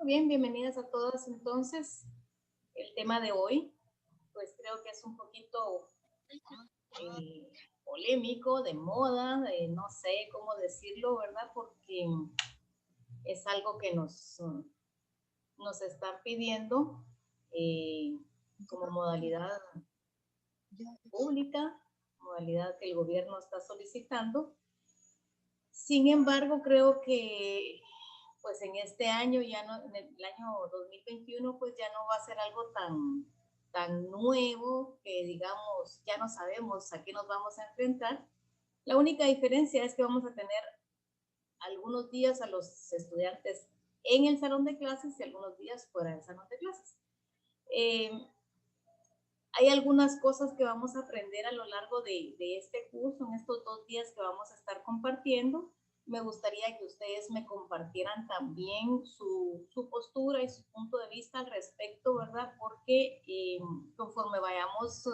Muy bien, bienvenidas a todas. Entonces, el tema de hoy, pues creo que es un poquito polémico, de moda, no sé cómo decirlo, ¿verdad? Porque es algo que nos están pidiendo como modalidad pública, modalidad que el gobierno está solicitando. Sin embargo, creo que pues en este año, ya no, en el año 2021, pues ya no va a ser algo tan nuevo que digamos, ya no sabemos a qué nos vamos a enfrentar. La única diferencia es que vamos a tener algunos días a los estudiantes en el salón de clases y algunos días fuera del salón de clases. Hay algunas cosas que vamos a aprender a lo largo de este curso, en estos 2 días que vamos a estar compartiendo. Me gustaría que ustedes me compartieran también su postura y su punto de vista al respecto, ¿verdad? Porque conforme vayamos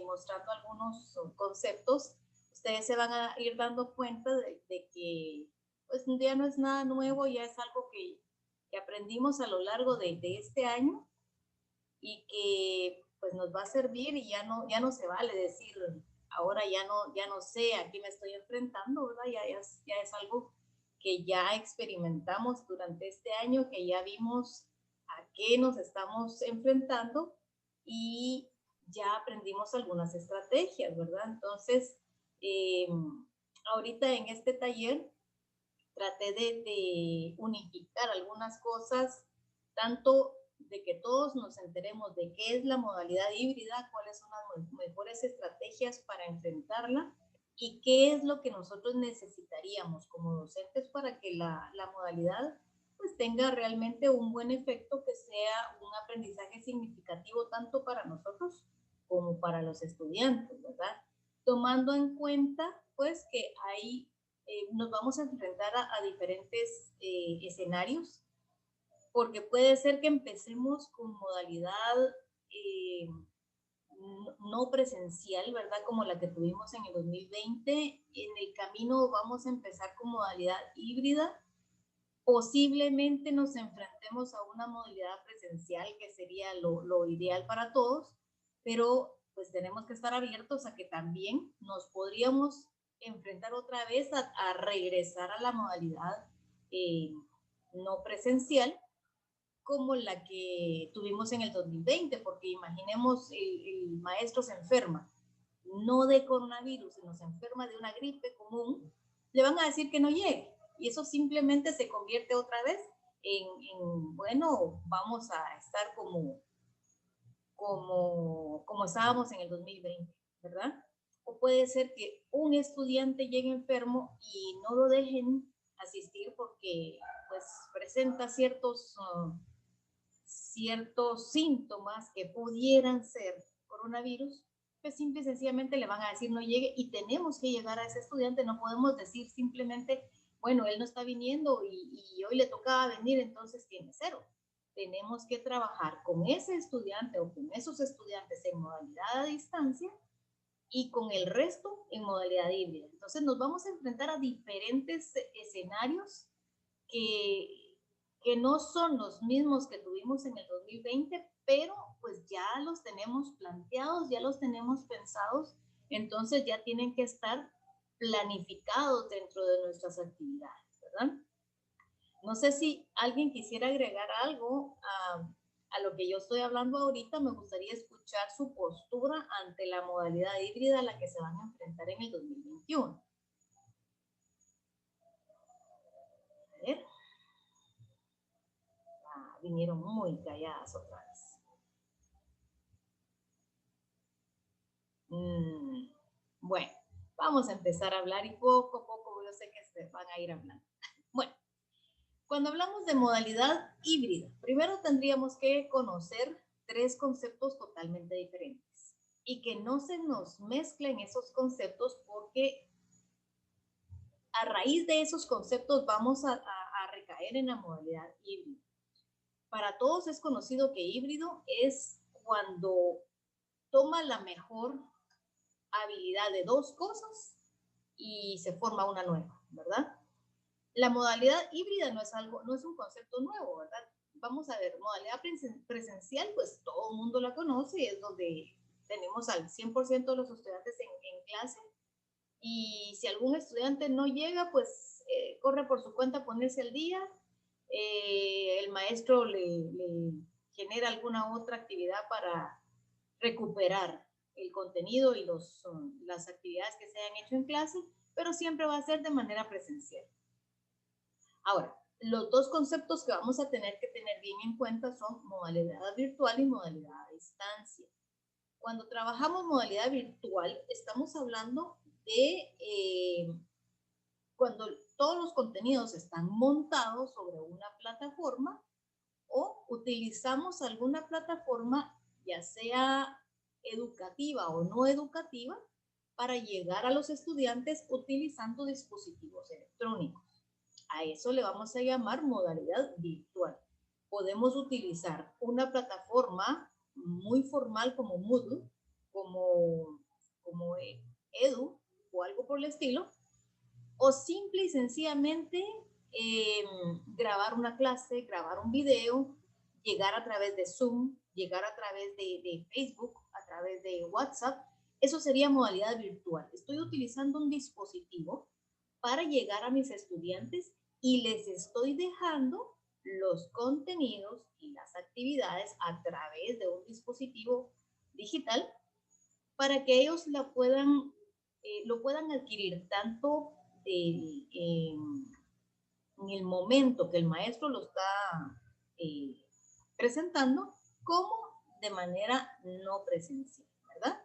mostrando algunos conceptos, ustedes se van a ir dando cuenta de que pues ya no es nada nuevo, ya es algo que aprendimos a lo largo de este año y que pues nos va a servir y ya no se vale decir ahora ya no sé a qué me estoy enfrentando, ¿verdad? Ya es algo que ya experimentamos durante este año, que ya vimos a qué nos estamos enfrentando y ya aprendimos algunas estrategias, ¿verdad? Entonces, ahorita en este taller traté de unificar algunas cosas, tanto de que todos nos enteremos de qué es la modalidad híbrida, cuáles son las mejores estrategias para enfrentarla y qué es lo que nosotros necesitaríamos como docentes para que la modalidad pues tenga realmente un buen efecto, que sea un aprendizaje significativo tanto para nosotros como para los estudiantes, ¿verdad? Tomando en cuenta pues que hay nos vamos a enfrentar a diferentes escenarios, porque puede ser que empecemos con modalidad no presencial, ¿verdad? Como la que tuvimos en el 2020. En el camino vamos a empezar con modalidad híbrida. Posiblemente nos enfrentemos a una modalidad presencial, que sería lo ideal para todos, pero pues tenemos que estar abiertos a que también nos podríamos enfrentar otra vez a regresar a la modalidad no presencial como la que tuvimos en el 2020, porque imaginemos el maestro se enferma, no de coronavirus, sino se enferma de una gripe común, le van a decir que no llegue. Y eso simplemente se convierte otra vez bueno, vamos a estar como estábamos en el 2020, ¿verdad? O puede ser que un estudiante llegue enfermo y no lo dejen asistir porque pues presenta ciertos síntomas que pudieran ser coronavirus, pues simple y sencillamente le van a decir no llegue, y tenemos que llegar a ese estudiante. No podemos decir simplemente, bueno, él no está viniendo y hoy le tocaba venir, entonces tiene 0. Tenemos que trabajar con ese estudiante o con esos estudiantes en modalidad a distancia y con el resto en modalidad híbrida. Entonces nos vamos a enfrentar a diferentes escenarios que no son los mismos que tuvimos en el 2020, pero pues ya los tenemos planteados, ya los tenemos pensados, entonces ya tienen que estar planificados dentro de nuestras actividades, ¿verdad? No sé si alguien quisiera agregar algo a lo que yo estoy hablando ahorita. Me gustaría escuchar su postura ante la modalidad híbrida a la que se van a enfrentar en el 2021. A ver. Vinieron muy calladas otra vez. Bueno, vamos a empezar a hablar y poco a poco yo sé que se van a ir hablando. Bueno, cuando hablamos de modalidad híbrida, primero tendríamos que conocer 3 conceptos totalmente diferentes y que no se nos mezclen esos conceptos, porque a raíz de esos conceptos vamos a recaer en la modalidad híbrida. Para todos es conocido que híbrido es cuando toma la mejor habilidad de 2 cosas y se forma una nueva, ¿verdad? La modalidad híbrida no es un concepto nuevo, ¿verdad? vamos a ver, modalidad presencial, pues todo el mundo la conoce, es donde tenemos al 100% de los estudiantes en clase, y si algún estudiante no llega, pues corre por su cuenta a ponerse al día, el maestro le genera alguna otra actividad para recuperar el contenido y las actividades que se hayan hecho en clase, pero siempre va a ser de manera presencial. Ahora, los dos conceptos que vamos a tener que tener bien en cuenta son modalidad virtual y modalidad a distancia. Cuando trabajamos modalidad virtual, estamos hablando de cuando todos los contenidos están montados sobre una plataforma o utilizamos alguna plataforma, ya sea educativa o no educativa, para llegar a los estudiantes utilizando dispositivos electrónicos. A eso le vamos a llamar modalidad virtual. Podemos utilizar una plataforma muy formal como Moodle, como Edu o algo por el estilo, o simple y sencillamente grabar una clase, grabar un video, llegar a través de Zoom, llegar a través de Facebook, a través de WhatsApp. Eso sería modalidad virtual. Estoy utilizando un dispositivo para llegar a mis estudiantes y les estoy dejando los contenidos y las actividades a través de un dispositivo digital para que ellos lo puedan adquirir tanto en el momento que el maestro lo está presentando como de manera no presencial, ¿verdad?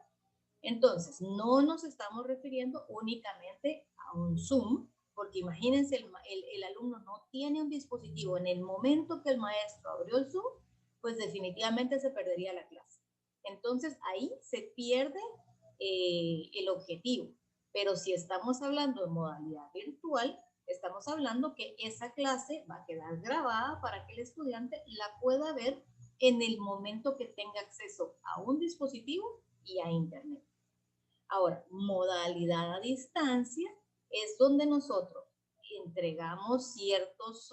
Entonces, no nos estamos refiriendo únicamente a un Zoom, porque imagínense, el alumno no tiene un dispositivo en el momento que el maestro abrió el Zoom, pues definitivamente se perdería la clase. Entonces, ahí se pierde el objetivo. Pero si estamos hablando de modalidad virtual, estamos hablando que esa clase va a quedar grabada para que el estudiante la pueda ver en el momento que tenga acceso a un dispositivo y a internet. Ahora, modalidad a distancia es donde nosotros entregamos ciertos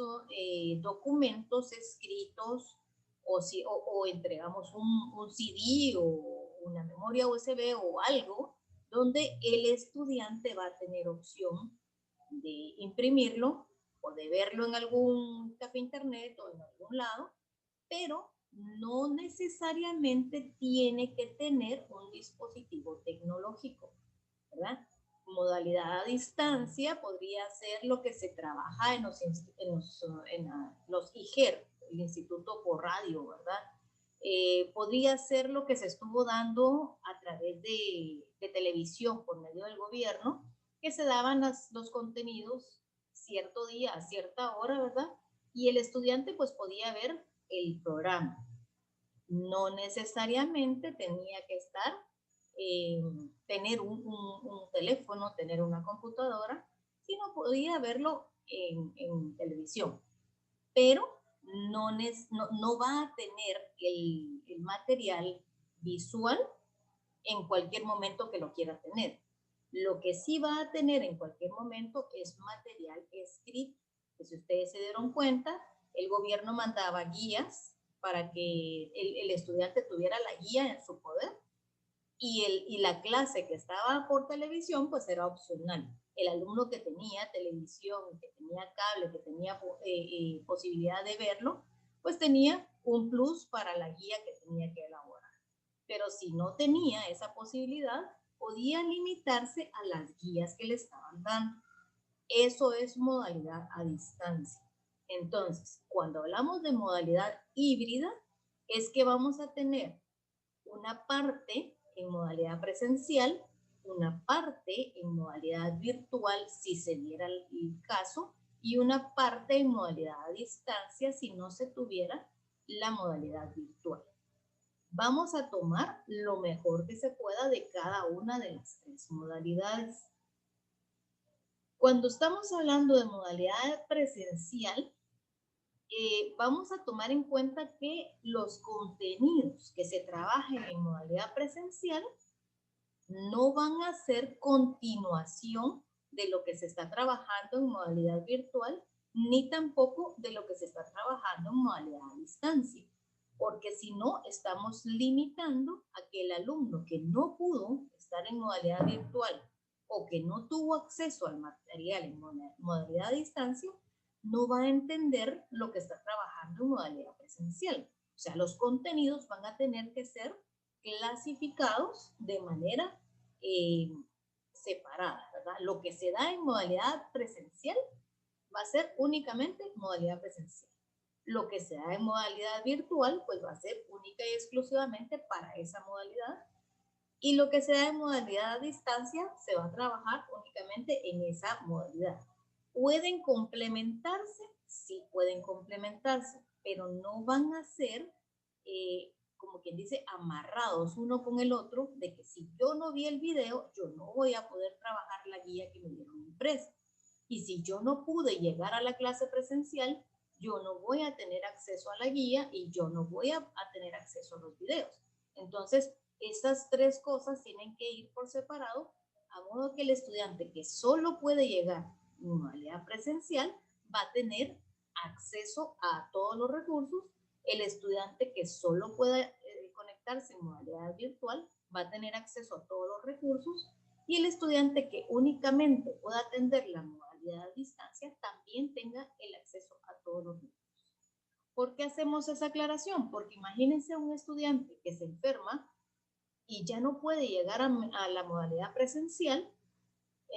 documentos escritos o entregamos un CD o una memoria USB o algo donde el estudiante va a tener opción de imprimirlo o de verlo en algún café internet o en algún lado, pero no necesariamente tiene que tener un dispositivo tecnológico, ¿verdad? Modalidad a distancia podría ser lo que se trabaja en los IGER, el Instituto por Radio, ¿verdad? Podría ser lo que se estuvo dando a través de televisión por medio del gobierno, que se daban los contenidos cierto día a cierta hora, ¿verdad? Y el estudiante pues podía ver el programa. No necesariamente tenía que estar, tener un teléfono, tener una computadora, sino podía verlo en televisión. Pero no va a tener el material visual en cualquier momento que lo quiera tener. Lo que sí va a tener en cualquier momento es material escrito, que si ustedes se dieron cuenta, el gobierno mandaba guías para que el estudiante tuviera la guía en su poder y la clase que estaba por televisión pues era opcional. El alumno que tenía televisión, que tenía cable, que tenía posibilidad de verlo, pues tenía un plus para la guía que tenía que elaborar. Pero si no tenía esa posibilidad, podía limitarse a las guías que le estaban dando. Eso es modalidad a distancia. Entonces, cuando hablamos de modalidad híbrida, es que vamos a tener una parte en modalidad presencial, una parte en modalidad virtual, si se diera el caso, y una parte en modalidad a distancia, si no se tuviera la modalidad virtual. Vamos a tomar lo mejor que se pueda de cada una de las tres modalidades. Cuando estamos hablando de modalidad presencial, vamos a tomar en cuenta que los contenidos que se trabajen en modalidad presencial no van a ser continuación de lo que se está trabajando en modalidad virtual, ni tampoco de lo que se está trabajando en modalidad a distancia, porque si no, estamos limitando a que el alumno que no pudo estar en modalidad virtual o que no tuvo acceso al material en modalidad a distancia, no va a entender lo que está trabajando en modalidad presencial. O sea, los contenidos van a tener que ser clasificados de manera separada, ¿verdad? Lo que se da en modalidad presencial va a ser únicamente modalidad presencial. Lo que se da en modalidad virtual, pues va a ser única y exclusivamente para esa modalidad. Y lo que se da en modalidad a distancia se va a trabajar únicamente en esa modalidad. ¿Pueden complementarse? Sí, pueden complementarse, pero no van a ser, como quien dice, amarrados uno con el otro, de que si yo no vi el video, yo no voy a poder trabajar la guía que me dieron impresa. Y si yo no pude llegar a la clase presencial, yo no voy a tener acceso a la guía y yo no voy a tener acceso a los videos. Entonces, estas tres cosas tienen que ir por separado, a modo que el estudiante que solo puede llegar en modalidad presencial va a tener acceso a todos los recursos. El estudiante que solo puede conectarse en modalidad virtual va a tener acceso a todos los recursos, y el estudiante que únicamente pueda atender la modalidad a distancia también tenga el acceso a todos los recursos. ¿Por qué hacemos esa aclaración? Porque imagínense un estudiante que se enferma y ya no puede llegar a la modalidad presencial,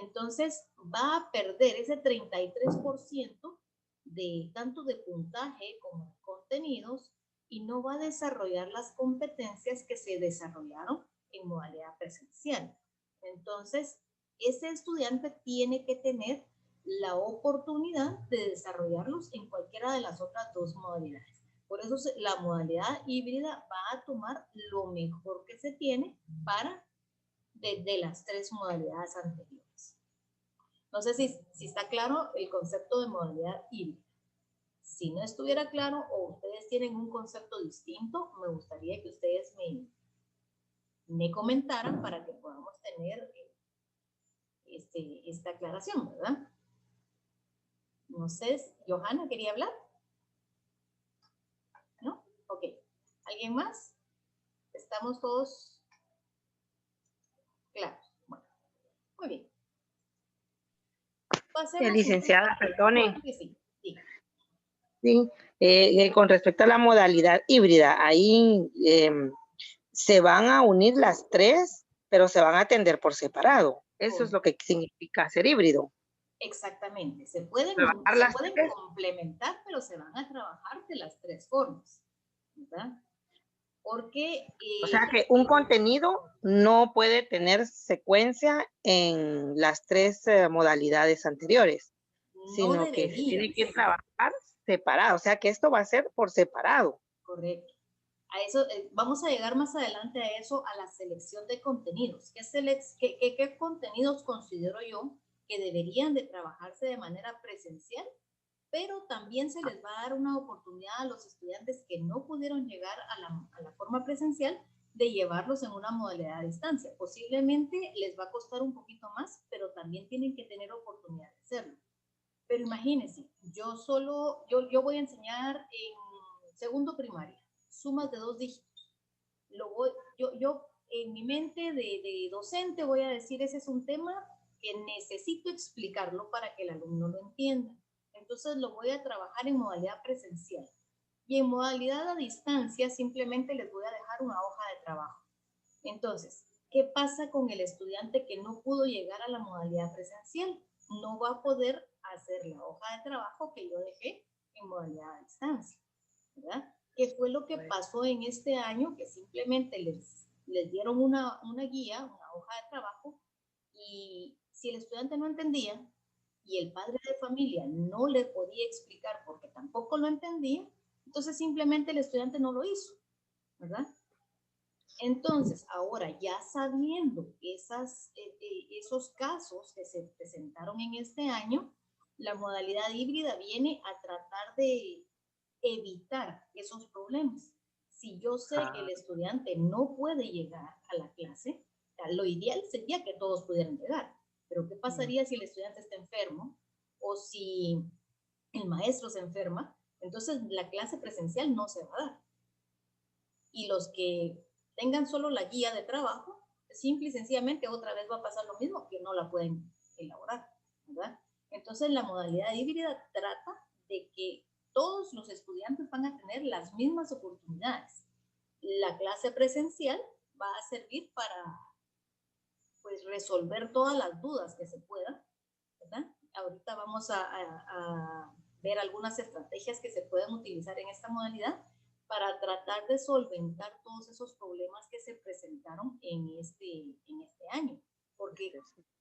entonces va a perder ese 33% de tanto de puntaje como de contenidos, y no va a desarrollar las competencias que se desarrollaron en modalidad presencial. Entonces, ese estudiante tiene que tener la oportunidad de desarrollarlos en cualquiera de las otras dos modalidades. Por eso la modalidad híbrida va a tomar lo mejor que se tiene para de las tres modalidades anteriores. No sé si está claro el concepto de modalidad híbrida. Si no estuviera claro o ustedes tienen un concepto distinto, me gustaría que ustedes me comentaran para que podamos tener esta aclaración, ¿verdad? No sé, Johanna, ¿quería hablar? ¿No? Ok. ¿Alguien más? ¿Estamos todos claros? Bueno, muy bien. Licenciada, perdone. Sí, sí. Sí, con respecto a la modalidad híbrida, ahí se van a unir las tres, pero se van a atender por separado. Eso es lo que significa ser híbrido. Exactamente. Se pueden complementar, pero se van a trabajar de las tres formas, ¿verdad? Porque... o sea que un contenido no puede tener secuencia en las tres modalidades anteriores, sino que se tiene que trabajar separado. O sea que esto va a ser por separado. Correcto. A eso, vamos a llegar más adelante a eso, a la selección de contenidos. ¿Qué contenidos considero yo que deberían de trabajarse de manera presencial? Pero también se les va a dar una oportunidad a los estudiantes que no pudieron llegar a la forma presencial de llevarlos en una modalidad a distancia. Posiblemente les va a costar un poquito más, pero también tienen que tener oportunidad de hacerlo. Pero imagínense, yo voy a enseñar en segundo primaria, sumas de 2 dígitos. Yo en mi mente de docente voy a decir, ese es un tema que necesito explicarlo para que el alumno lo entienda. Entonces lo voy a trabajar en modalidad presencial. Y en modalidad a distancia simplemente les voy a dejar una hoja de trabajo. Entonces, ¿qué pasa con el estudiante que no pudo llegar a la modalidad presencial? No va a poder hacer la hoja de trabajo que yo dejé en modalidad a distancia, ¿verdad? ¿Qué fue lo que pasó en este año? Que simplemente les dieron una guía, una hoja de trabajo, y si el estudiante no entendía y el padre de familia no le podía explicar porque tampoco lo entendía, entonces simplemente el estudiante no lo hizo, ¿verdad? Entonces, ahora ya sabiendo esos casos que se presentaron en este año, la modalidad híbrida viene a tratar de evitar esos problemas. Si yo sé que el estudiante no puede llegar a la clase, lo ideal sería que todos pudieran llegar, pero ¿qué pasaría si el estudiante está enfermo o si el maestro se enferma, entonces la clase presencial no se va a dar. Y los que tengan solo la guía de trabajo, simple y sencillamente otra vez va a pasar lo mismo, que no la pueden elaborar, ¿verdad? Entonces la modalidad híbrida trata de que todos los estudiantes van a tener las mismas oportunidades. La clase presencial va a servir para, pues, resolver todas las dudas que se puedan, ¿verdad? Ahorita vamos a ver algunas estrategias que se pueden utilizar en esta modalidad para tratar de solventar todos esos problemas que se presentaron en este año, porque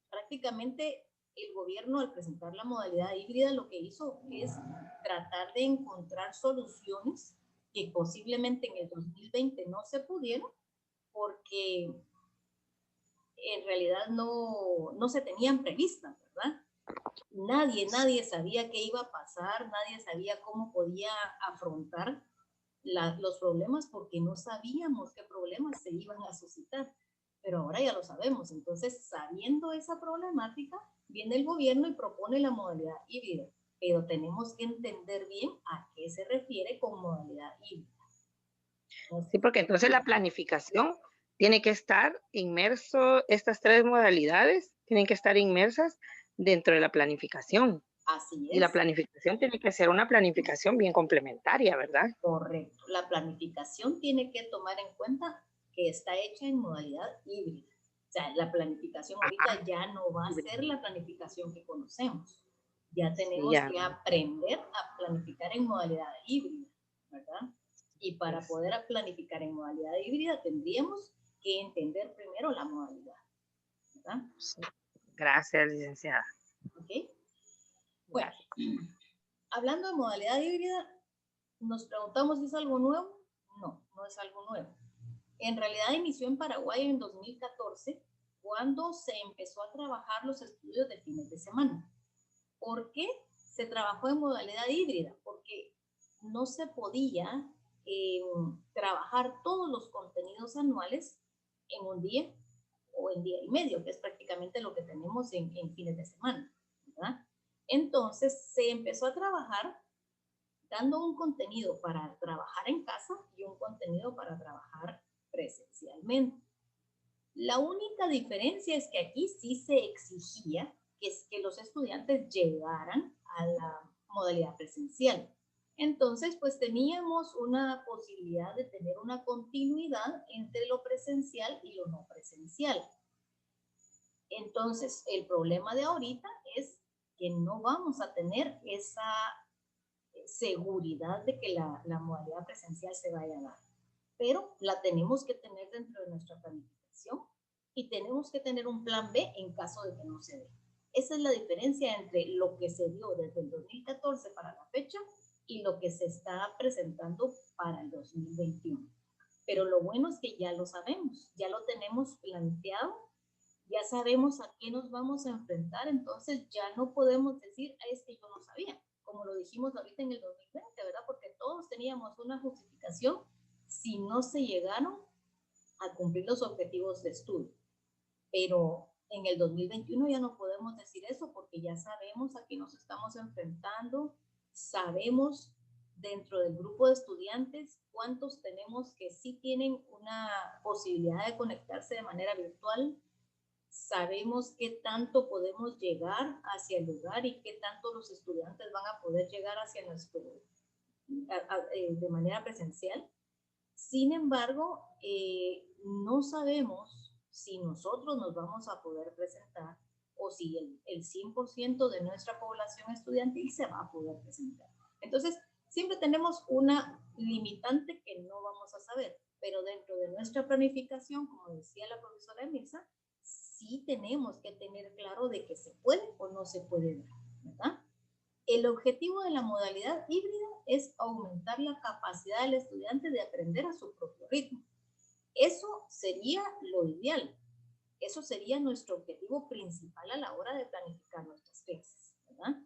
prácticamente el gobierno, al presentar la modalidad híbrida, lo que hizo es tratar de encontrar soluciones que posiblemente en el 2020 no se pudieron, porque en realidad no se tenían previstas, ¿verdad? Nadie sabía qué iba a pasar, nadie sabía cómo podía afrontar los problemas, porque no sabíamos qué problemas se iban a suscitar, pero ahora ya lo sabemos. Entonces, sabiendo esa problemática, viene el gobierno y propone la modalidad híbrida, pero tenemos que entender bien a qué se refiere con modalidad híbrida. Sí, porque entonces la planificación tiene que estar inmerso, estas tres modalidades tienen que estar inmersas dentro de la planificación. Así es. Y la planificación tiene que ser una planificación bien complementaria, ¿verdad? Correcto. La planificación tiene que tomar en cuenta que está hecha en modalidad híbrida. O sea, la planificación ahorita ya no va a ser la planificación que conocemos. Ya tenemos que aprender a planificar en modalidad híbrida, ¿verdad? Y para poder planificar en modalidad híbrida tendríamos que entender primero la modalidad, ¿verdad? Gracias, licenciada. ¿Ok? Bueno, hablando de modalidad híbrida, nos preguntamos si es algo nuevo. No, no es algo nuevo. En realidad inició en Paraguay en 2014, cuando se empezó a trabajar los estudios de fines de semana. ¿Por qué se trabajó en modalidad híbrida? Porque no se podía trabajar todos los contenidos anuales en un día o en día y medio, que es prácticamente lo que tenemos en fines de semana, ¿verdad? Entonces se empezó a trabajar dando un contenido para trabajar en casa y un contenido para trabajar presencialmente. La única diferencia es que aquí sí se exigía que los estudiantes llegaran a la modalidad presencial. Entonces, pues teníamos una posibilidad de tener una continuidad entre lo presencial y lo no presencial. Entonces, el problema de ahorita es que no vamos a tener esa seguridad de que la modalidad presencial se vaya a dar, pero la tenemos que tener dentro de nuestra planificación y tenemos que tener un plan B en caso de que no se dé. Esa es la diferencia entre lo que se dio desde el 2014 para la fecha y lo que se está presentando para el 2021. Pero lo bueno es que ya lo sabemos, ya lo tenemos planteado, ya sabemos a qué nos vamos a enfrentar, entonces ya no podemos decir, es que yo no sabía, como lo dijimos ahorita en el 2020, ¿verdad? Porque todos teníamos una justificación si no se llegaron a cumplir los objetivos de estudio. Pero en el 2021 ya no podemos decir eso, porque ya sabemos a qué nos estamos enfrentando, sabemos dentro del grupo de estudiantes cuántos tenemos que sí tienen una posibilidad de conectarse de manera virtual, sabemos qué tanto podemos llegar hacia el lugar y qué tanto los estudiantes van a poder llegar hacia nuestro, de manera presencial. Sin embargo, no sabemos si nosotros nos vamos a poder presentar o si el 100% de nuestra población estudiantil se va a poder presentar. Entonces, siempre tenemos una limitante que no vamos a saber, pero dentro de nuestra planificación, como decía la profesora Emilza, sí tenemos que tener claro de que se puede o no se puede dar, ¿verdad? El objetivo de la modalidad híbrida es aumentar la capacidad del estudiante de aprender a su propio ritmo. Eso sería lo ideal. Eso sería nuestro objetivo principal a la hora de planificar nuestras clases, ¿verdad?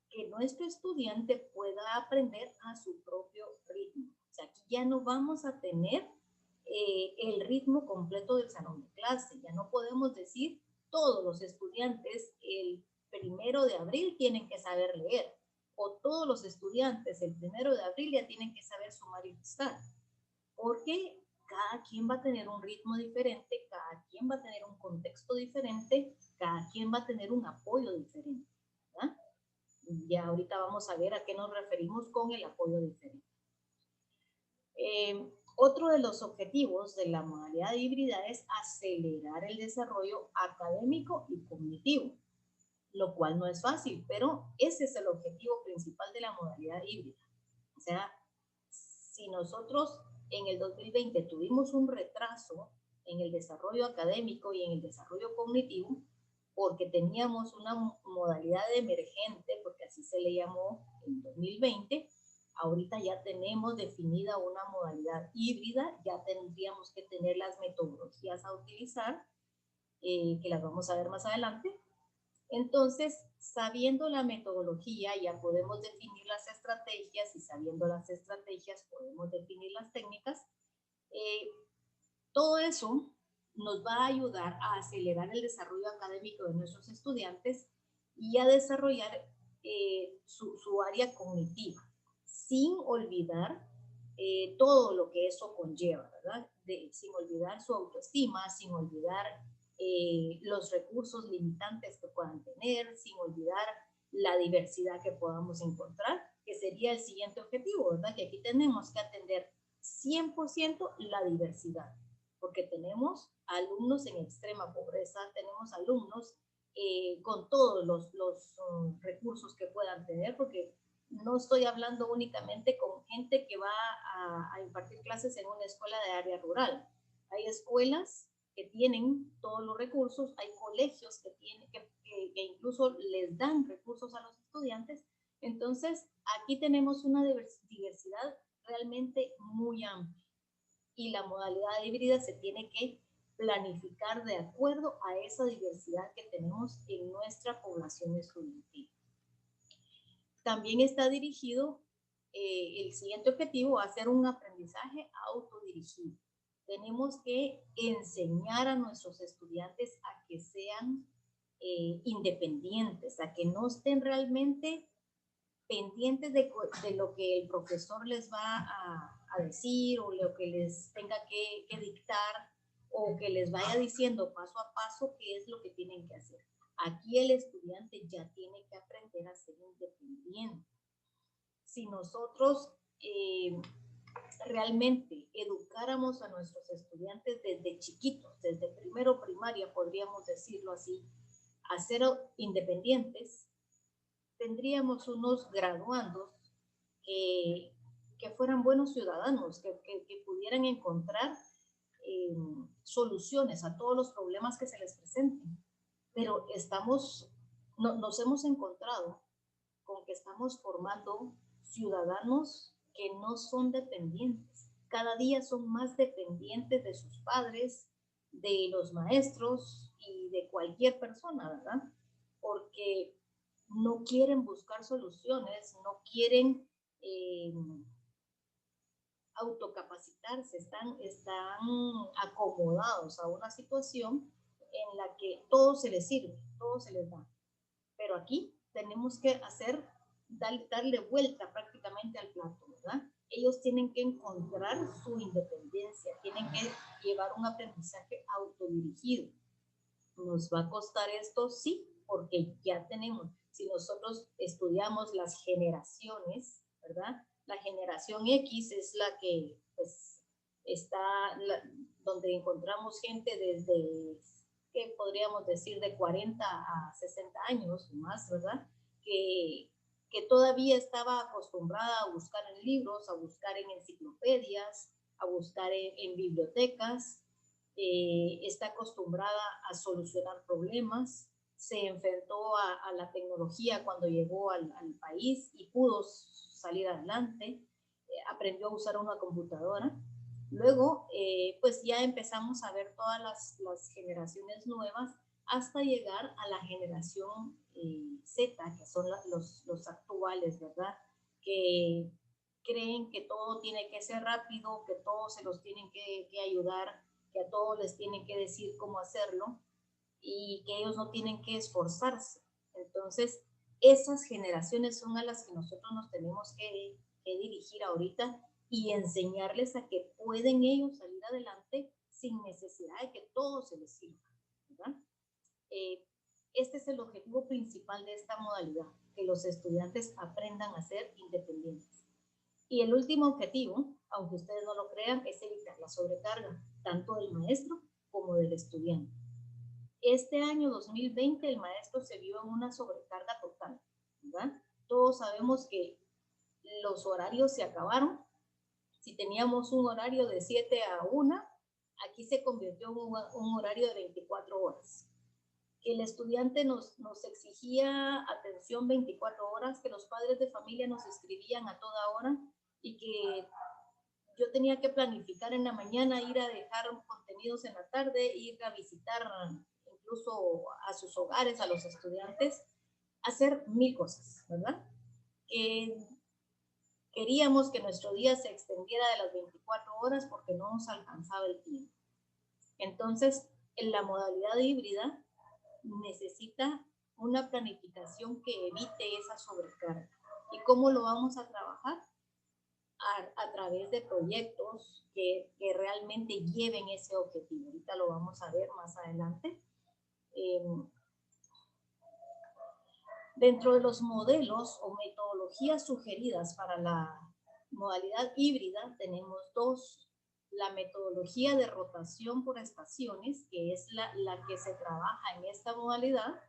Que nuestro estudiante pueda aprender a su propio ritmo. O sea, aquí ya no vamos a tener el ritmo completo del salón de clase. Ya no podemos decir todos los estudiantes el 1 de abril tienen que saber leer. o todos los estudiantes el 1 de abril ya tienen que saber sumar y restar, porque cada quien va a tener un ritmo diferente, cada quien va a tener un contexto diferente, cada quien va a tener un apoyo diferente, ¿verdad? Ya ahorita vamos a ver a qué nos referimos con el apoyo diferente. Otro de los objetivos de la modalidad híbrida es acelerar el desarrollo académico y cognitivo, lo cual no es fácil, pero ese es el objetivo principal de la modalidad híbrida. O sea, si nosotros en el 2020 tuvimos un retraso en el desarrollo académico y en el desarrollo cognitivo, porque teníamos una modalidad emergente, porque así se le llamó en 2020, ahorita ya tenemos definida una modalidad híbrida, ya tendríamos que tener las metodologías a utilizar, que las vamos a ver más adelante. Entonces, sabiendo la metodología, ya podemos definir las estrategias, y sabiendo las estrategias podemos definir las técnicas. Todo eso nos va a ayudar a acelerar el desarrollo académico de nuestros estudiantes y a desarrollar su área cognitiva, sin olvidar todo lo que eso conlleva, ¿verdad? Sin olvidar su autoestima, sin olvidar los recursos limitantes que puedan tener, sin olvidar la diversidad que podamos encontrar, que sería el siguiente objetivo, ¿verdad? Que aquí tenemos que atender 100% la diversidad, porque tenemos alumnos en extrema pobreza, tenemos alumnos con todos los recursos que puedan tener, porque no estoy hablando únicamente con gente que va a impartir clases en una escuela de área rural. Hay escuelas que tienen todos los recursos, hay colegios que tienen, que incluso les dan recursos a los estudiantes. Entonces, aquí tenemos una diversidad realmente muy amplia, y la modalidad híbrida se tiene que planificar de acuerdo a esa diversidad que tenemos en nuestra población estudiantil. También está dirigido, el siguiente objetivo va a ser un aprendizaje autodirigido. Tenemos que enseñar a nuestros estudiantes a que sean independientes, a que no estén realmente pendientes de lo que el profesor les va a decir, o lo que les tenga que dictar, o que les vaya diciendo paso a paso qué es lo que tienen que hacer. Aquí el estudiante ya tiene que aprender a ser independiente. Si nosotros realmente educáramos a nuestros estudiantes desde chiquitos, desde primero primaria, podríamos decirlo así, a ser independientes, tendríamos unos graduandos que fueran buenos ciudadanos, que pudieran encontrar soluciones a todos los problemas que se les presenten. Pero nos hemos encontrado con que estamos formando ciudadanos que no son dependientes. Cada día son más dependientes de sus padres, de los maestros y de cualquier persona, ¿verdad? Porque no quieren buscar soluciones, no quieren autocapacitarse, están acomodados a una situación en la que todo se les sirve, todo se les da. Pero aquí tenemos que darle vuelta prácticamente al plato, ¿verdad? Ellos tienen que encontrar su independencia, tienen que llevar un aprendizaje autodirigido. ¿Nos va a costar esto? Sí, porque ya tenemos, si nosotros estudiamos las generaciones, ¿verdad? La generación X es la que, pues, donde encontramos gente desde, ¿qué podríamos decir? De 40 a 60 años o más, ¿verdad? Que todavía estaba acostumbrada a buscar en libros, a buscar en enciclopedias, a buscar en bibliotecas, está acostumbrada a solucionar problemas, se enfrentó a la tecnología cuando llegó al país y pudo salir adelante, aprendió a usar una computadora. Luego, pues ya empezamos a ver todas las generaciones nuevas hasta llegar a la generación Z, que son los actuales, ¿verdad? Que creen que todo tiene que ser rápido, que todos se los tienen que ayudar, que a todos les tienen que decir cómo hacerlo y que ellos no tienen que esforzarse. Entonces, Esas generaciones son a las que nosotros nos tenemos que dirigir ahorita y enseñarles a que pueden ellos salir adelante sin necesidad de que todo se les sirva, ¿verdad? Este es el objetivo principal de esta modalidad, que los estudiantes aprendan a ser independientes. Y el último objetivo, aunque ustedes no lo crean, es evitar la sobrecarga, tanto del maestro como del estudiante. Este año 2020 el maestro se vio en una sobrecarga total, ¿verdad? Todos sabemos que los horarios se acabaron. Si teníamos un horario de 7 a 1, aquí se convirtió en un horario de 24 horas. Que el estudiante nos exigía atención 24 horas, que los padres de familia nos escribían a toda hora y que yo tenía que planificar en la mañana, ir a dejar contenidos en la tarde, ir a visitar incluso a sus hogares, a los estudiantes, hacer 1000 cosas, ¿verdad? Queríamos que nuestro día se extendiera de las 24 horas porque no nos alcanzaba el tiempo. Entonces, en la modalidad híbrida necesita una planificación que evite esa sobrecarga. ¿Y cómo lo vamos a trabajar? A través de proyectos que realmente lleven ese objetivo. Ahorita lo vamos a ver más adelante. Dentro de los modelos o metodologías sugeridas para la modalidad híbrida tenemos dos. La metodología de rotación por estaciones, que es la que se trabaja en esta modalidad,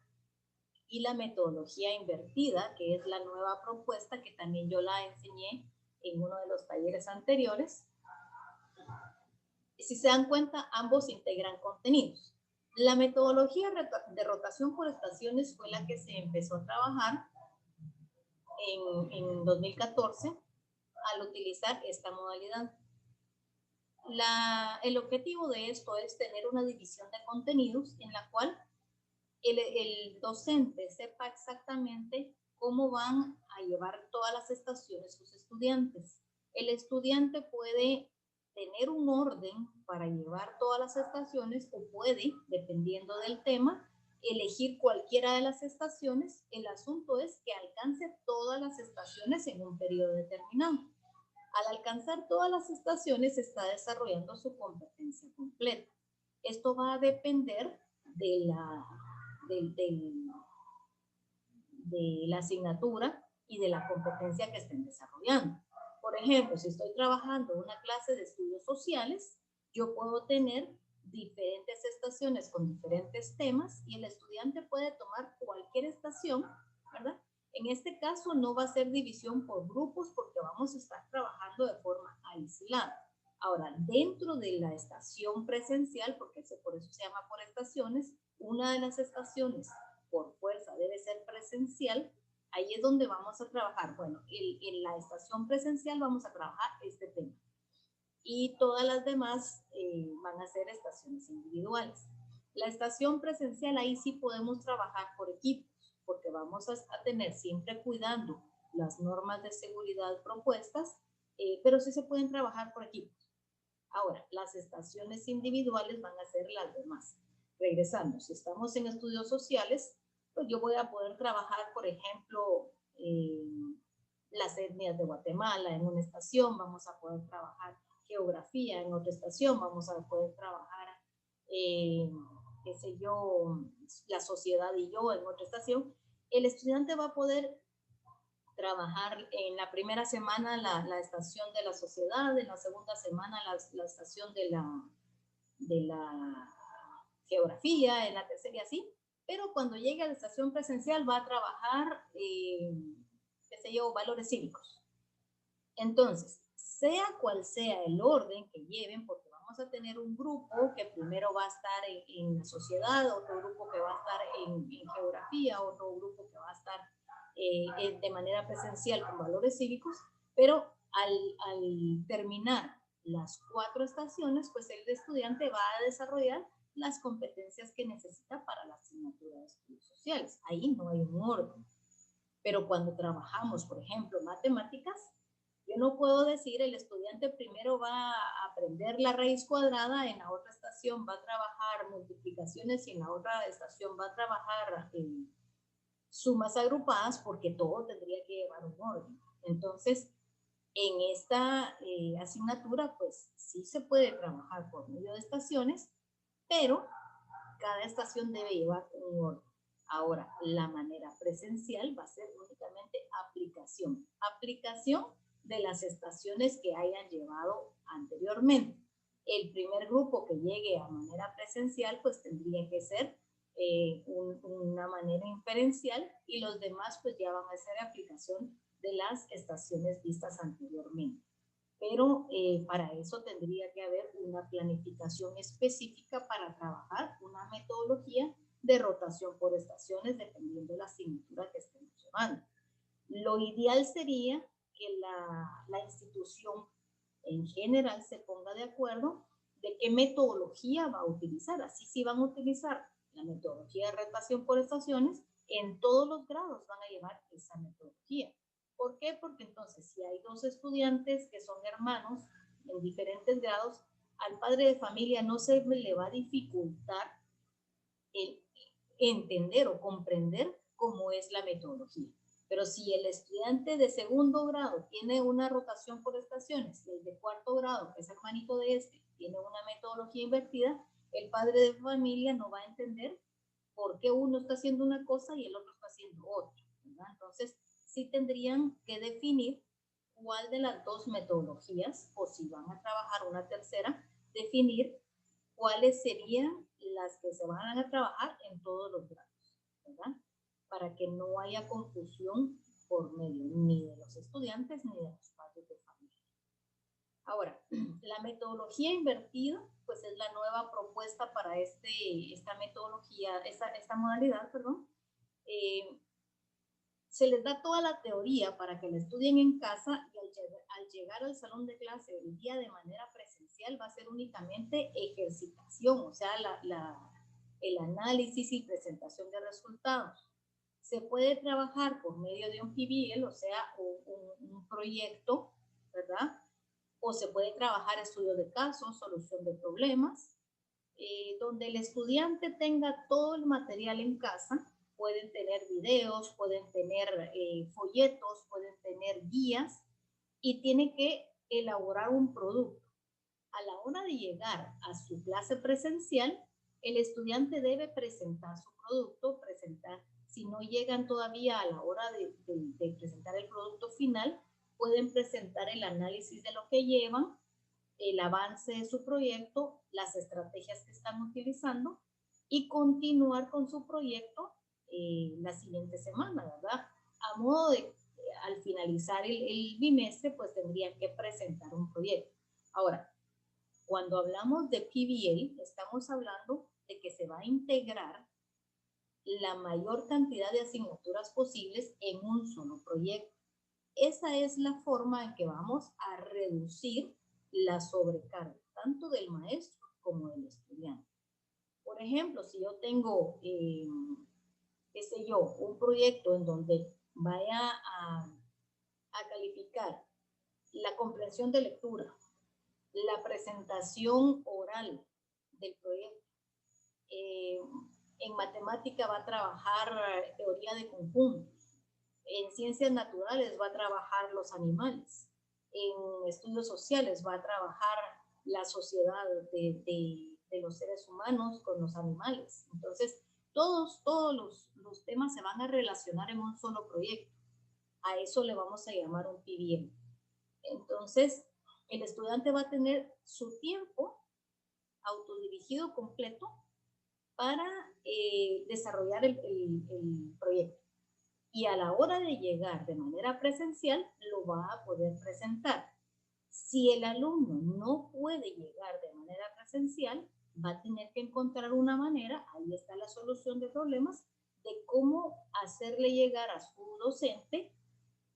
y la metodología invertida, que es la nueva propuesta que también yo la enseñé en uno de los talleres anteriores. Si se dan cuenta, ambos integran contenidos. La metodología de rotación por estaciones fue la que se empezó a trabajar en 2014 al utilizar esta modalidad. El objetivo de esto es tener una división de contenidos en la cual el docente sepa exactamente cómo van a llevar todas las estaciones sus estudiantes. El estudiante puede tener un orden para llevar todas las estaciones o puede, dependiendo del tema, elegir cualquiera de las estaciones. El asunto es que alcance todas las estaciones en un periodo determinado. Al alcanzar todas las estaciones está desarrollando su competencia completa. Esto va a depender de la asignatura y de la competencia que estén desarrollando. Por ejemplo, si estoy trabajando una clase de estudios sociales, yo puedo tener diferentes estaciones con diferentes temas y el estudiante puede tomar cualquier estación, ¿verdad? En este caso no va a ser división por grupos porque vamos a estar trabajando de forma aislada. Ahora, dentro de la estación presencial, porque por eso se llama por estaciones, una de las estaciones por fuerza debe ser presencial. Ahí es donde vamos a trabajar. Bueno, en la estación presencial vamos a trabajar este tema. Y todas las demás van a ser estaciones individuales. La estación presencial, ahí sí podemos trabajar por equipos, porque vamos a tener siempre cuidando las normas de seguridad propuestas, pero sí se pueden trabajar por equipos. Ahora, las estaciones individuales van a ser las demás. Regresando, si estamos en estudios sociales, pues yo voy a poder trabajar, por ejemplo, las etnias de Guatemala en una estación, vamos a poder trabajar geografía en otra estación, vamos a poder trabajar, qué sé yo, la sociedad y yo en otra estación. El estudiante va a poder trabajar en la primera semana la estación de la sociedad, en la segunda semana la estación de la geografía, en la tercera y así, pero cuando llegue a la estación presencial va a trabajar, qué sé yo, valores cívicos. Entonces, sea cual sea el orden que lleven, porque vamos a tener un grupo que primero va a estar en la sociedad, otro grupo que va a estar en geografía, otro grupo que va a estar de manera presencial con valores cívicos, pero al terminar las 4 estaciones, pues el estudiante va a desarrollar las competencias que necesita para la asignatura de estudios sociales. Ahí no hay un orden. Pero cuando trabajamos, por ejemplo, matemáticas, yo no puedo decir el estudiante primero va a aprender la raíz cuadrada, en la otra estación va a trabajar multiplicaciones y en la otra estación va a trabajar sumas agrupadas porque todo tendría que llevar un orden. Entonces, en esta asignatura, pues sí se puede trabajar por medio de estaciones, pero cada estación debe llevar un orden. Ahora, la manera presencial va a ser únicamente aplicación. Aplicación de las estaciones que hayan llevado anteriormente. El primer grupo que llegue a manera presencial, pues tendría que ser una manera inferencial, y los demás pues ya van a ser aplicación de las estaciones vistas anteriormente. Pero para eso tendría que haber una planificación específica para trabajar una metodología de rotación por estaciones dependiendo de la asignatura que estemos llevando. Lo ideal sería que la institución en general se ponga de acuerdo de qué metodología va a utilizar. Así, si van a utilizar la metodología de rotación por estaciones, en todos los grados van a llevar esa metodología. ¿Por qué? Porque entonces, si hay dos estudiantes que son hermanos en diferentes grados, al padre de familia no se le va a dificultar el entender o comprender cómo es la metodología. Pero si el estudiante de segundo grado tiene una rotación por estaciones y el de cuarto grado, que es hermanito de este, tiene una metodología invertida, el padre de familia no va a entender por qué uno está haciendo una cosa y el otro está haciendo otra, ¿verdad? Entonces, sí tendrían que definir cuál de las dos metodologías, o si van a trabajar una tercera, definir cuáles serían las que se van a trabajar en todos los grados, ¿verdad? Para que no haya confusión por medio ni de los estudiantes ni de los padres de familia. Ahora, la metodología invertida, pues es la nueva propuesta para esta metodología, esta modalidad, perdón. Se les da toda la teoría para que la estudien en casa, y al llegar al salón de clase el día de manera presencial va a ser únicamente ejercitación, o sea, el análisis y presentación de resultados. Se puede trabajar por medio de un PBL, o sea, un proyecto, ¿verdad? O se puede trabajar estudio de casos, solución de problemas, donde el estudiante tenga todo el material en casa. Pueden tener videos, pueden tener folletos, pueden tener guías, y tiene que elaborar un producto. A la hora de llegar a su clase presencial, el estudiante debe presentar su producto, si no llegan todavía a la hora de presentar el producto final, pueden presentar el análisis de lo que llevan, el avance de su proyecto, las estrategias que están utilizando, y continuar con su proyecto la siguiente semana, ¿verdad? A modo de, al finalizar el bimestre, pues tendrían que presentar un proyecto. Ahora, cuando hablamos de PBL, estamos hablando de que se va a integrar la mayor cantidad de asignaturas posibles en un solo proyecto. Esa es la forma en que vamos a reducir la sobrecarga, tanto del maestro como del estudiante. Por ejemplo, si yo tengo, qué sé yo, un proyecto en donde vaya a calificar la comprensión de lectura, la presentación oral del proyecto, en matemática va a trabajar teoría de conjuntos, en ciencias naturales va a trabajar los animales, en estudios sociales va a trabajar la sociedad de los seres humanos con los animales. Entonces, todos los temas se van a relacionar en un solo proyecto. A eso le vamos a llamar un PBL. Entonces, el estudiante va a tener su tiempo autodirigido completo para desarrollar el proyecto. Y a la hora de llegar de manera presencial, lo va a poder presentar. Si el alumno no puede llegar de manera presencial, va a tener que encontrar una manera, ahí está la solución de problemas, de cómo hacerle llegar a su docente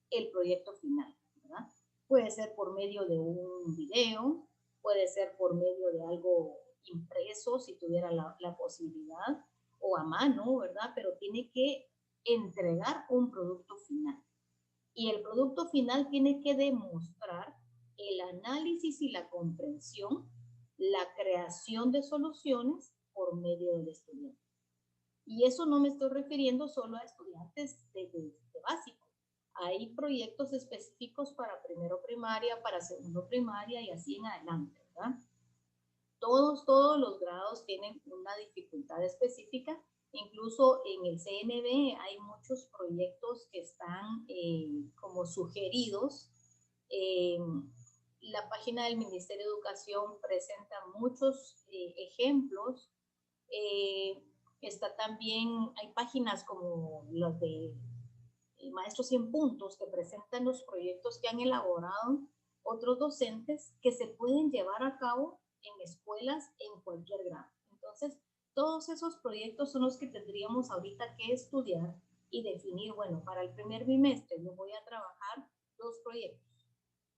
el proyecto final, ¿verdad? Puede ser por medio de un video, puede ser por medio de algo impreso, si tuviera la posibilidad, o a mano, ¿verdad? Pero tiene que entregar un producto final. Y el producto final tiene que demostrar el análisis y la comprensión, la creación de soluciones por medio del estudiante. Y eso no me estoy refiriendo solo a estudiantes estudiantes de básico. Hay proyectos específicos para primero primaria, para segundo primaria y así en adelante, ¿verdad? Todos los grados tienen una dificultad específica. Incluso en el CNB hay muchos proyectos que están como sugeridos. La página del Ministerio de Educación presenta muchos ejemplos. Está también, hay páginas como las de Maestros 100 Puntos que presentan los proyectos que han elaborado otros docentes que se pueden llevar a cabo en escuelas en cualquier grado. Entonces, todos esos proyectos son los que tendríamos ahorita que estudiar y definir, bueno, para el primer bimestre yo voy a trabajar 2 proyectos.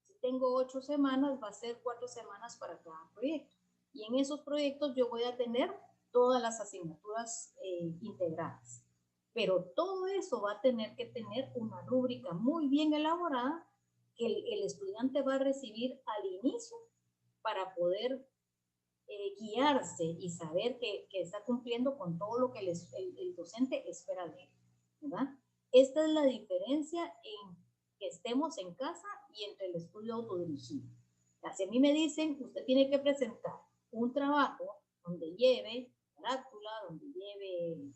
Si tengo 8 semanas, va a ser 4 semanas para cada proyecto. Y en esos proyectos yo voy a tener todas las asignaturas integradas. Pero todo eso va a tener que tener una rúbrica muy bien elaborada que el estudiante va a recibir al inicio para poder guiarse y saber que está cumpliendo con todo lo que el docente espera de él, ¿verdad? Esta es la diferencia en que estemos en casa y entre el estudio autodirigido. Si a mí me dicen, usted tiene que presentar un trabajo donde lleve carátula, donde lleve,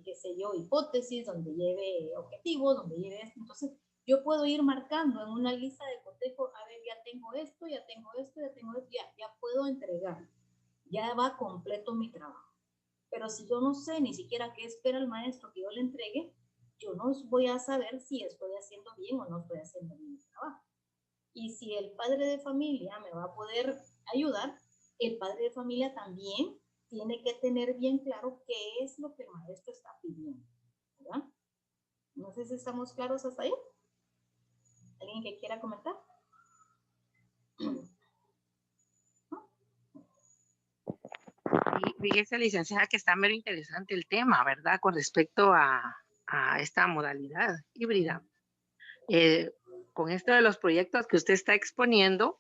qué sé yo, hipótesis, donde lleve objetivos, donde lleve esto, entonces yo puedo ir marcando en una lista de cotejo, a ver, ya tengo esto, ya tengo esto, ya tengo esto, ya puedo entregar, ya va completo mi trabajo. Pero si yo no sé ni siquiera qué espera el maestro que yo le entregue, yo no voy a saber si estoy haciendo bien o no estoy haciendo bien el trabajo. Y si el padre de familia me va a poder ayudar, el padre de familia también tiene que tener bien claro qué es lo que el maestro está pidiendo, ¿verdad? No sé si estamos claros hasta ahí. ¿Alguien que quiera comentar? Fíjese, licenciada, que está muy interesante el tema, ¿verdad? Con respecto a esta modalidad híbrida. Con esto de los proyectos que usted está exponiendo,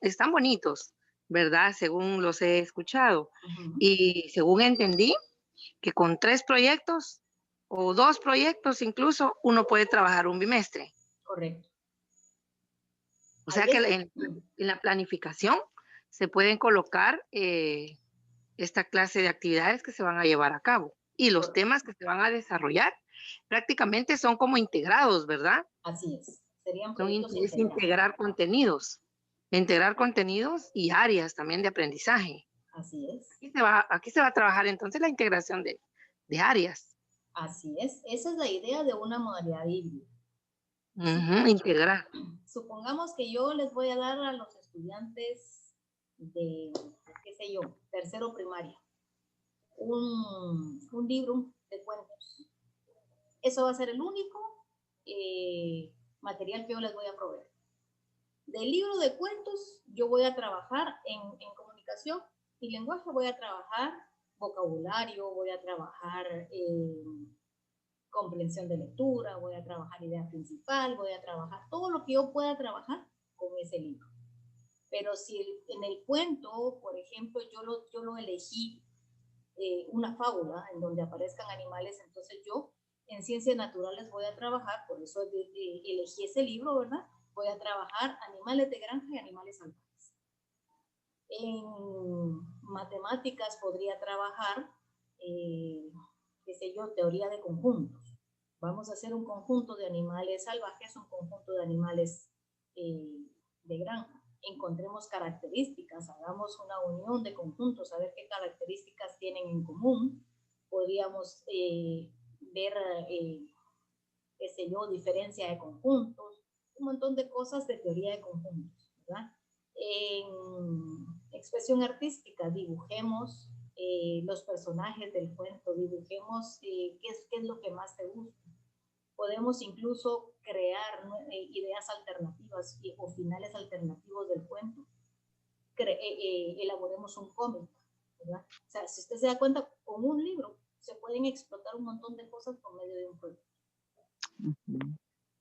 están bonitos, ¿verdad? Según los he escuchado. Y según entendí, que con 3 proyectos o 2 proyectos incluso, uno puede trabajar un bimestre. Correcto. O sea que en la planificación se pueden colocar esta clase de actividades que se van a llevar a cabo. Y los temas que se van a desarrollar prácticamente son como integrados, ¿verdad? Así es. Serían proyectos Es integrar contenidos y áreas también de aprendizaje. Así es. Aquí se va a trabajar entonces la integración de áreas. Así es. Esa es la idea de una modalidad híbrida. Integrar. Supongamos que yo les voy a dar a los estudiantes de, qué sé yo, tercero primaria, un libro de cuentos. Eso va a ser el único material que yo les voy a proveer. Del libro de cuentos yo voy a trabajar en comunicación y lenguaje, voy a trabajar vocabulario, voy a trabajar comprensión de lectura, voy a trabajar idea principal, voy a trabajar todo lo que yo pueda trabajar con ese libro. Pero si en el cuento, por ejemplo, yo lo elegí una fábula en donde aparezcan animales, entonces yo en ciencias naturales voy a trabajar, por eso elegí ese libro, ¿verdad? Voy a trabajar animales de granja y animales salvajes. En matemáticas podría trabajar, qué sé yo, teoría de conjuntos. Vamos a hacer un conjunto de animales salvajes, un conjunto de animales de granja. Encontremos características, hagamos una unión de conjuntos, a ver qué características tienen en común. Podríamos ver, qué sé yo, diferencia de conjuntos, un montón de cosas de teoría de conjuntos, ¿verdad? En expresión artística, dibujemos los personajes del cuento, dibujemos qué es lo que más te gusta. Podemos incluso crear ideas alternativas o finales alternativos del cuento. Elaboremos un cómic, ¿verdad? O sea, si usted se da cuenta, con un libro se pueden explotar un montón de cosas por medio de un proyecto.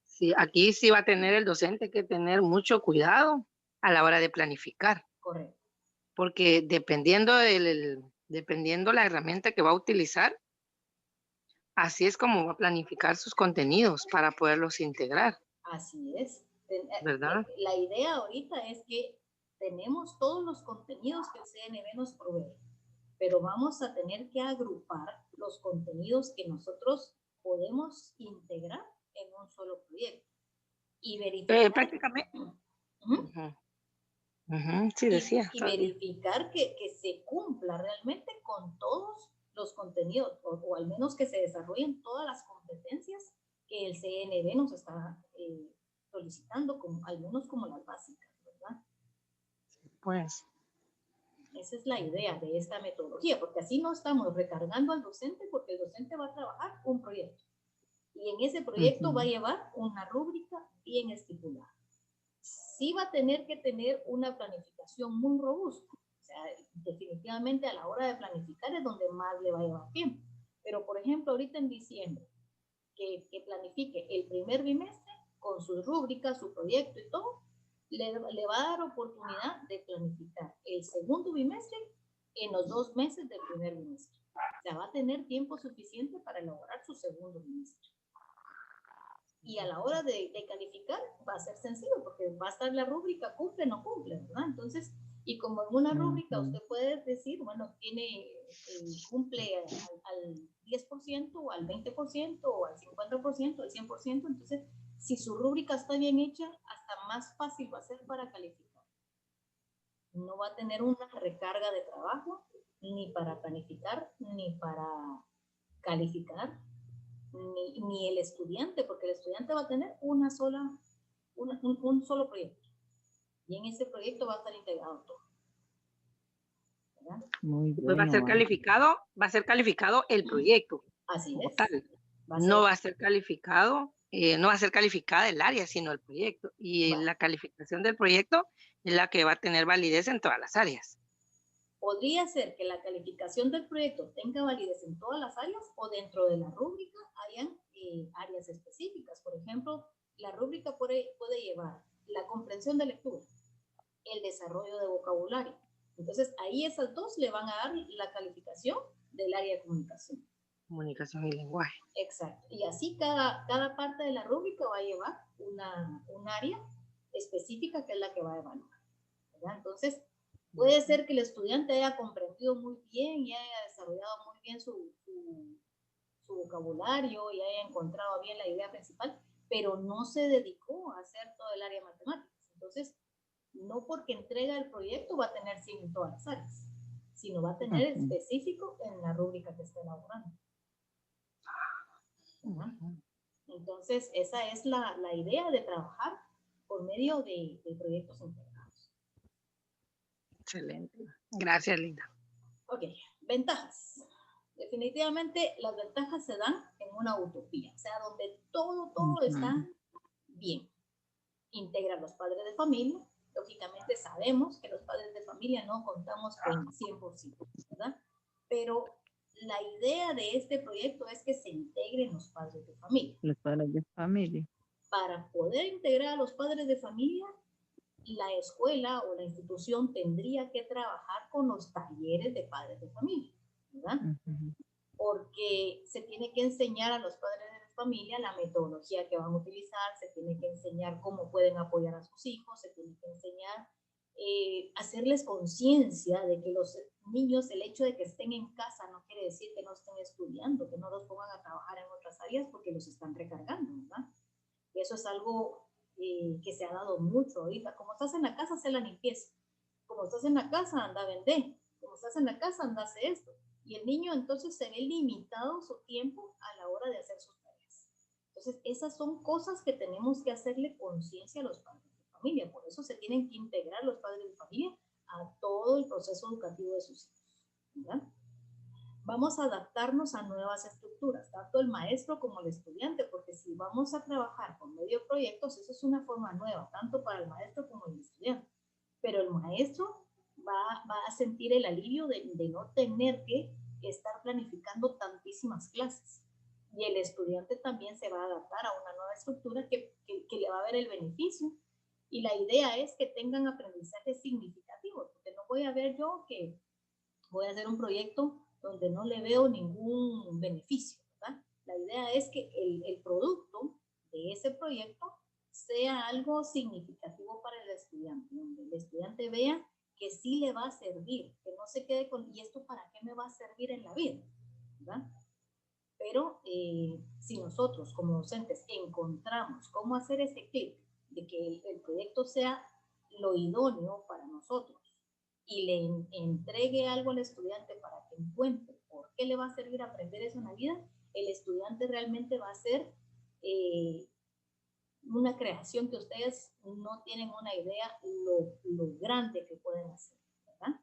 Sí, aquí sí va a tener el docente que tener mucho cuidado a la hora de planificar. Correcto. Porque dependiendo la herramienta que va a utilizar, Así es como va a planificar sus contenidos para poderlos integrar. Así es. ¿Verdad? La idea ahorita es que tenemos todos los contenidos que el CNB nos provee, pero vamos a tener que agrupar los contenidos que nosotros podemos integrar en un solo proyecto y verificar. Prácticamente. Sí, decía. Y verificar que se cumpla realmente con todos los contenidos, o al menos que se desarrollen todas las competencias que el CNB nos está solicitando, como, al menos como las básicas, ¿verdad? Pues. Esa es la idea de esta metodología, porque así no estamos recargando al docente, porque el docente va a trabajar un proyecto. Y en ese proyecto va a llevar una rúbrica bien estipulada. Sí va a tener que tener una planificación muy robusta. O sea, definitivamente a la hora de planificar es donde más le va a llevar tiempo. Pero, por ejemplo, ahorita en diciembre, que planifique el primer bimestre con sus rúbricas, su proyecto y todo, le va a dar oportunidad de planificar el segundo bimestre en los 2 meses del primer bimestre. O sea, va a tener tiempo suficiente para elaborar su segundo bimestre. Y a la hora de calificar va a ser sencillo, porque va a estar la rúbrica cumple o no cumple, ¿verdad? Entonces, y como en una rúbrica usted puede decir, bueno, tiene, cumple al 10% o al 20% o al 50% o al 100%, entonces, si su rúbrica está bien hecha, hasta más fácil va a ser para calificar. No va a tener una recarga de trabajo, ni para planificar, ni para calificar, ni el estudiante, porque el estudiante va a tener un solo proyecto. Y en ese proyecto va a estar integrado todo. ¿Verdad? Muy bueno, pues va a ser calificado el proyecto. Así es. Tal. No va a ser calificado, no va a ser calificada el área, sino el proyecto. Y la calificación del proyecto es la que va a tener validez en todas las áreas. Podría ser que la calificación del proyecto tenga validez en todas las áreas o dentro de la rúbrica hayan áreas específicas. Por ejemplo, la rúbrica puede llevar la comprensión de lectura, el desarrollo de vocabulario. Entonces, ahí esas dos le van a dar la calificación del área de comunicación. Comunicación y lenguaje. Exacto. Y así cada parte de la rúbrica va a llevar un área específica que es la que va a evaluar. ¿Verdad? Entonces, puede ser que el estudiante haya comprendido muy bien y haya desarrollado muy bien su vocabulario y haya encontrado bien la idea principal, pero no se dedicó a hacer todo el área de matemáticas. Entonces, no porque entrega el proyecto va a tener 100 en todas las áreas, sino va a tener específico en la rúbrica que está elaborando. Entonces, esa es la idea de trabajar por medio de proyectos integrados. Excelente. Gracias, Linda. Ok, ventajas. Definitivamente las ventajas se dan en una utopía, o sea, donde todo está bien. Integra a los padres de familia. Lógicamente sabemos que los padres de familia no contamos con 100%, ¿verdad? Pero la idea de este proyecto es que se integren los padres de familia. Los padres de familia. Para poder integrar a los padres de familia, la escuela o la institución tendría que trabajar con los talleres de padres de familia, ¿verdad? Porque se tiene que enseñar a los padres de familia la metodología que van a utilizar, se tiene que enseñar cómo pueden apoyar a sus hijos, se tiene que enseñar, hacerles conciencia de que los niños, el hecho de que estén en casa no quiere decir que no estén estudiando, que no los pongan a trabajar en otras áreas porque los están recargando, ¿verdad? Y eso es algo que se ha dado mucho ahorita. Como estás en la casa, haz la limpieza. Como estás en la casa, anda a vender. Como estás en la casa, anda a hacer esto. Y el niño entonces se ve limitado su tiempo a la hora de hacer sus tareas. Entonces, esas son cosas que tenemos que hacerle conciencia a los padres de familia. Por eso se tienen que integrar los padres de familia a todo el proceso educativo de sus hijos, ¿verdad? Vamos a adaptarnos a nuevas estructuras, tanto el maestro como el estudiante, porque si vamos a trabajar con medio proyectos, eso es una forma nueva, tanto para el maestro como el estudiante. Pero el maestro va a sentir el alivio de no tener que estar planificando tantísimas clases. Y el estudiante también se va a adaptar a una nueva estructura que le va a ver el beneficio. Y la idea es que tengan aprendizajes significativos, porque no voy a ver yo que voy a hacer un proyecto donde no le veo ningún beneficio, ¿verdad? La idea es que el producto de ese proyecto sea algo significativo para el estudiante, donde el estudiante vea que sí le va a servir, que no se quede con, ¿y esto para qué me va a servir en la vida? ¿Verdad? Pero si nosotros como docentes encontramos cómo hacer ese clic de que el proyecto sea lo idóneo para nosotros y le entregue algo al estudiante para que encuentre por qué le va a servir aprender eso en la vida, el estudiante realmente va a ser una creación que ustedes no tienen una idea lo grande que pueden hacer, ¿verdad?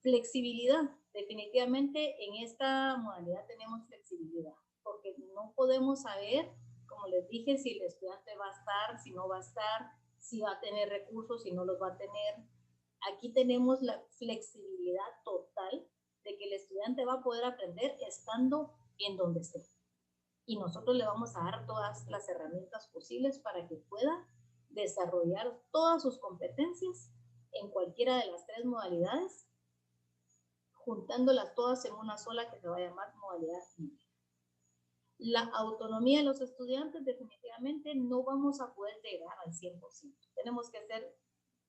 Flexibilidad. Definitivamente en esta modalidad tenemos flexibilidad, porque no podemos saber, como les dije, si el estudiante va a estar, si no va a estar, si va a tener recursos, si no los va a tener. Aquí tenemos la flexibilidad total de que el estudiante va a poder aprender estando en donde esté. Y nosotros le vamos a dar todas las herramientas posibles para que pueda desarrollar todas sus competencias en cualquiera de las tres modalidades, juntándolas todas en una sola que se va a llamar modalidad híbrida. La autonomía de los estudiantes, definitivamente no vamos a poder llegar al 100%. Tenemos que ser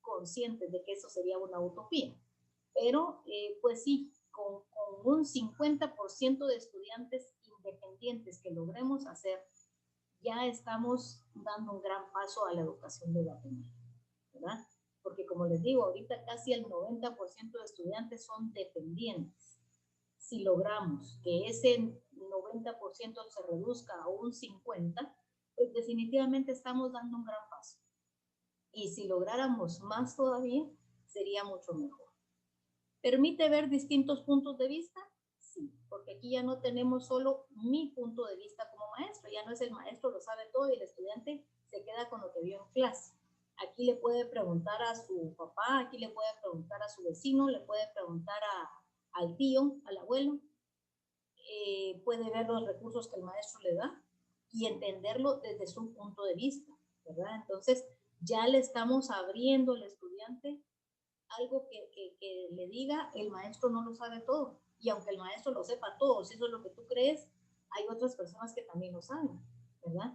conscientes de que eso sería una utopía. Pero, pues sí, con un 50% de estudiantes independientes que logremos hacer, ya estamos dando un gran paso a la educación de Guatemala, ¿verdad? Porque como les digo, ahorita casi el 90% de estudiantes son dependientes. Si logramos que ese 90% se reduzca a un 50%, pues definitivamente estamos dando un gran paso. Y si lográramos más todavía, sería mucho mejor. ¿Permite ver distintos puntos de vista? Sí, porque aquí ya no tenemos solo mi punto de vista como maestro, ya no es el maestro lo sabe todo y el estudiante se queda con lo que vio en clase. Aquí le puede preguntar a su papá, aquí le puede preguntar a su vecino, le puede preguntar al tío, al abuelo, puede ver los recursos que el maestro le da y entenderlo desde su punto de vista, ¿verdad? Entonces ya le estamos abriendo al estudiante algo que le diga, el maestro no lo sabe todo. Y aunque el maestro lo sepa todo, si eso es lo que tú crees, hay otras personas que también lo saben, ¿verdad?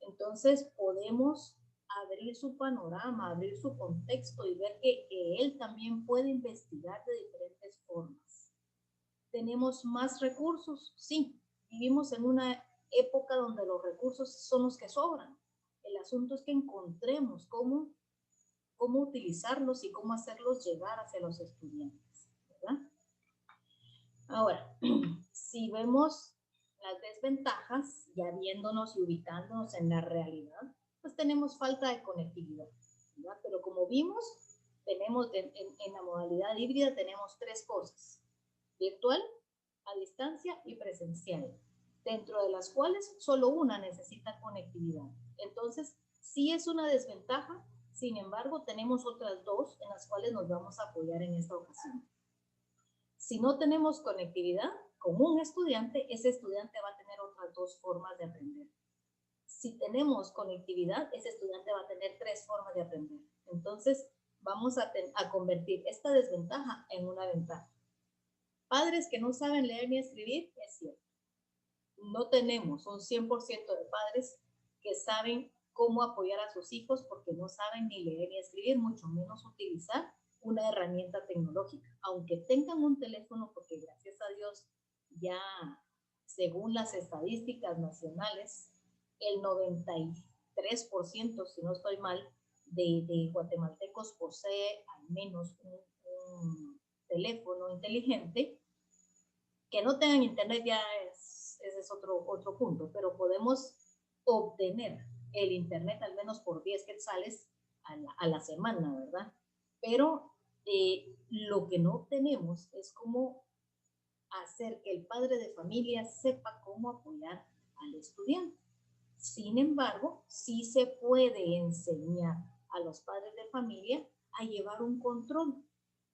Entonces podemos abrir su panorama, abrir su contexto y ver que él también puede investigar de diferentes formas. ¿Tenemos más recursos? Sí. Vivimos en una época donde los recursos son los que sobran. El asunto es que encontremos cómo utilizarlos y cómo hacerlos llegar hacia los estudiantes, ¿verdad? Ahora, si vemos las desventajas, ya viéndonos y ubicándonos en la realidad, pues tenemos falta de conectividad, ¿verdad? Pero como vimos, tenemos en la modalidad híbrida tenemos tres cosas: virtual, a distancia y presencial, dentro de las cuales solo una necesita conectividad. Entonces, sí es una desventaja. Sin embargo, tenemos otras dos en las cuales nos vamos a apoyar en esta ocasión. Si no tenemos conectividad con un estudiante, ese estudiante va a tener otras dos formas de aprender. Si tenemos conectividad, ese estudiante va a tener tres formas de aprender. Entonces, vamos a convertir esta desventaja en una ventaja. Padres que no saben leer ni escribir, es cierto. No tenemos un 100% de padres que saben cómo apoyar a sus hijos porque no saben ni leer ni escribir, mucho menos utilizar una herramienta tecnológica. Aunque tengan un teléfono, porque gracias a Dios ya, según las estadísticas nacionales, el 93%, si no estoy mal, de guatemaltecos posee al menos un teléfono inteligente. Que no tengan internet ya ese es otro punto, pero podemos obtener el internet al menos por 10 quetzales a la semana, ¿verdad? Pero lo que no tenemos es cómo hacer que el padre de familia sepa cómo apoyar al estudiante. Sin embargo, sí se puede enseñar a los padres de familia a llevar un control.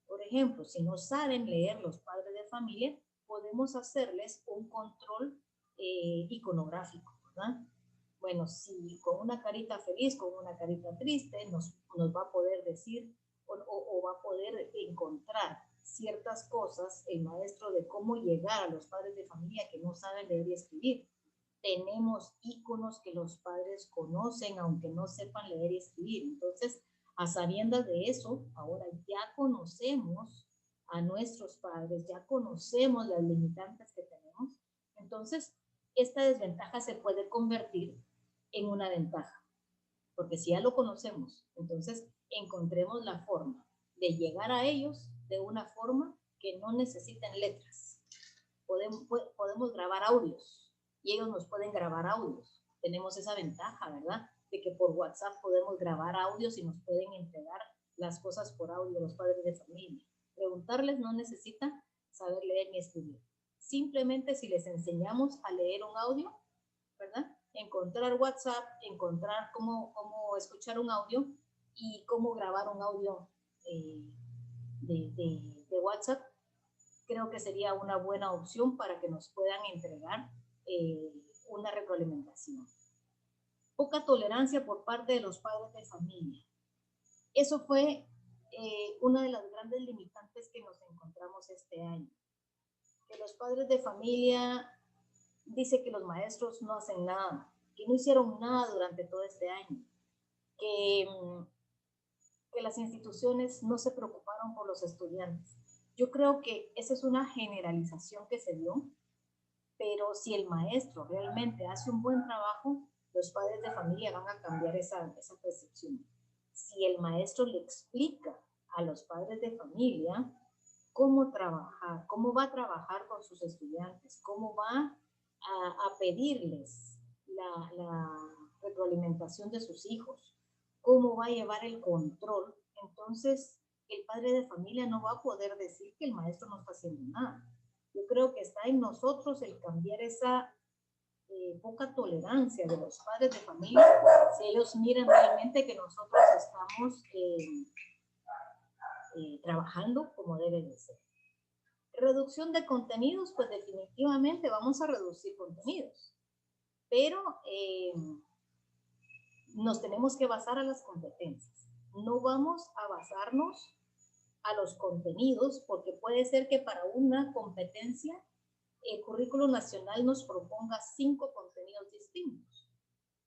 Por ejemplo, si no saben leer los padres de familia, podemos hacerles un control iconográfico, ¿verdad? Bueno, si con una carita feliz, con una carita triste, nos va a poder decir o va a poder encontrar ciertas cosas el maestro de cómo llegar a los padres de familia que no saben leer y escribir. tenemos íconos que los padres conocen, aunque no sepan leer y escribir. Entonces, a sabiendas de eso, ahora ya conocemos a nuestros padres, ya conocemos las limitantes que tenemos. Entonces, esta desventaja se puede convertir en una ventaja, porque si ya lo conocemos, entonces encontremos la forma de llegar a ellos de una forma que no necesiten letras. Podemos grabar audios y ellos nos pueden grabar audios. Tenemos esa ventaja, ¿verdad? De que por WhatsApp podemos grabar audios y nos pueden entregar las cosas por audio los padres de familia. Preguntarles no necesita saber leer ni escribir. Simplemente si les enseñamos a leer un audio, ¿verdad? Encontrar WhatsApp, encontrar cómo escuchar un audio y cómo grabar un audio de WhatsApp, creo que sería una buena opción para que nos puedan entregar una retroalimentación. Poca tolerancia por parte de los padres de familia. Eso fue una de las grandes limitantes que nos encontramos este año. Que los padres de familia dicen que los maestros no hacen nada, que no hicieron nada durante todo este año, que las instituciones no se preocuparon por los estudiantes. Yo creo que esa es una generalización que se dio, pero si el maestro realmente hace un buen trabajo, los padres de familia van a cambiar esa percepción. Si el maestro le explica a los padres de familia cómo trabajar, cómo va a trabajar con sus estudiantes, cómo va a pedirles la retroalimentación de sus hijos, cómo va a llevar el control, entonces el padre de familia no va a poder decir que el maestro no está haciendo nada. Yo creo que está en nosotros el cambiar esa poca tolerancia de los padres de familia, si ellos miran realmente que nosotros estamos trabajando como debe de ser. Reducción de contenidos, pues definitivamente vamos a reducir contenidos, pero nos tenemos que basar a las competencias. No vamos a basarnos a los contenidos, porque puede ser que para una competencia el currículo nacional nos proponga 5 contenidos distintos,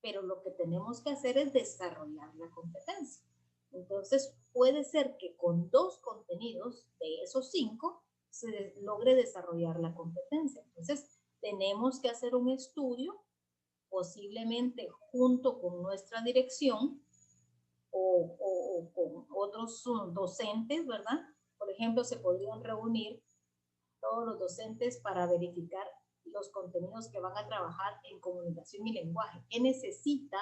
pero lo que tenemos que hacer es desarrollar la competencia. Entonces, puede ser que con 2 contenidos de esos 5 se logre desarrollar la competencia. Entonces, tenemos que hacer un estudio, posiblemente junto con nuestra dirección o con otros docentes, ¿verdad? Por ejemplo, se podrían reunir todos los docentes para verificar los contenidos que van a trabajar en comunicación y lenguaje. ¿Qué necesita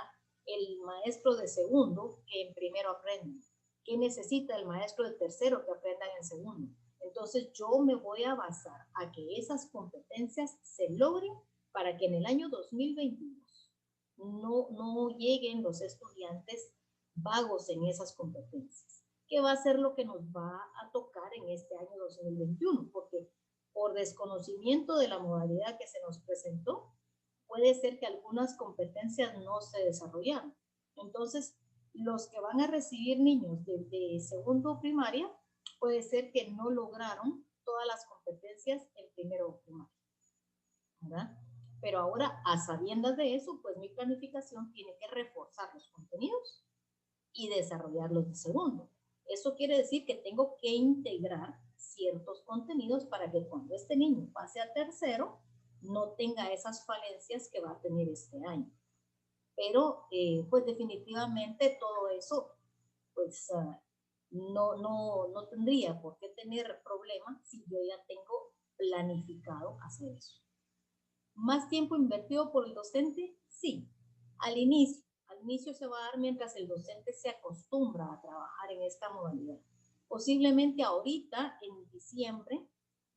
el maestro de segundo que en primero aprenda? ¿Qué necesita el maestro de tercero que aprenda en segundo? Entonces yo me voy a basar a que esas competencias se logren para que en el año 2022 no lleguen los estudiantes vagos en esas competencias, que va a ser lo que nos va a tocar en este año 2021, porque por desconocimiento de la modalidad que se nos presentó, puede ser que algunas competencias no se desarrollaron. Entonces, los que van a recibir niños de segundo primaria, puede ser que no lograron todas las competencias en primero primaria, ¿verdad? Pero ahora, a sabiendas de eso, pues mi planificación tiene que reforzar los contenidos y desarrollarlos de segundo. Eso quiere decir que tengo que integrar ciertos contenidos para que cuando este niño pase a tercero, no tenga esas falencias que va a tener este año. Pero, pues definitivamente todo eso, pues no tendría por qué tener problemas si yo ya tengo planificado hacer eso. ¿Más tiempo invertido por el docente? Sí, al inicio se va a dar mientras el docente se acostumbra a trabajar en esta modalidad. Posiblemente ahorita, en diciembre,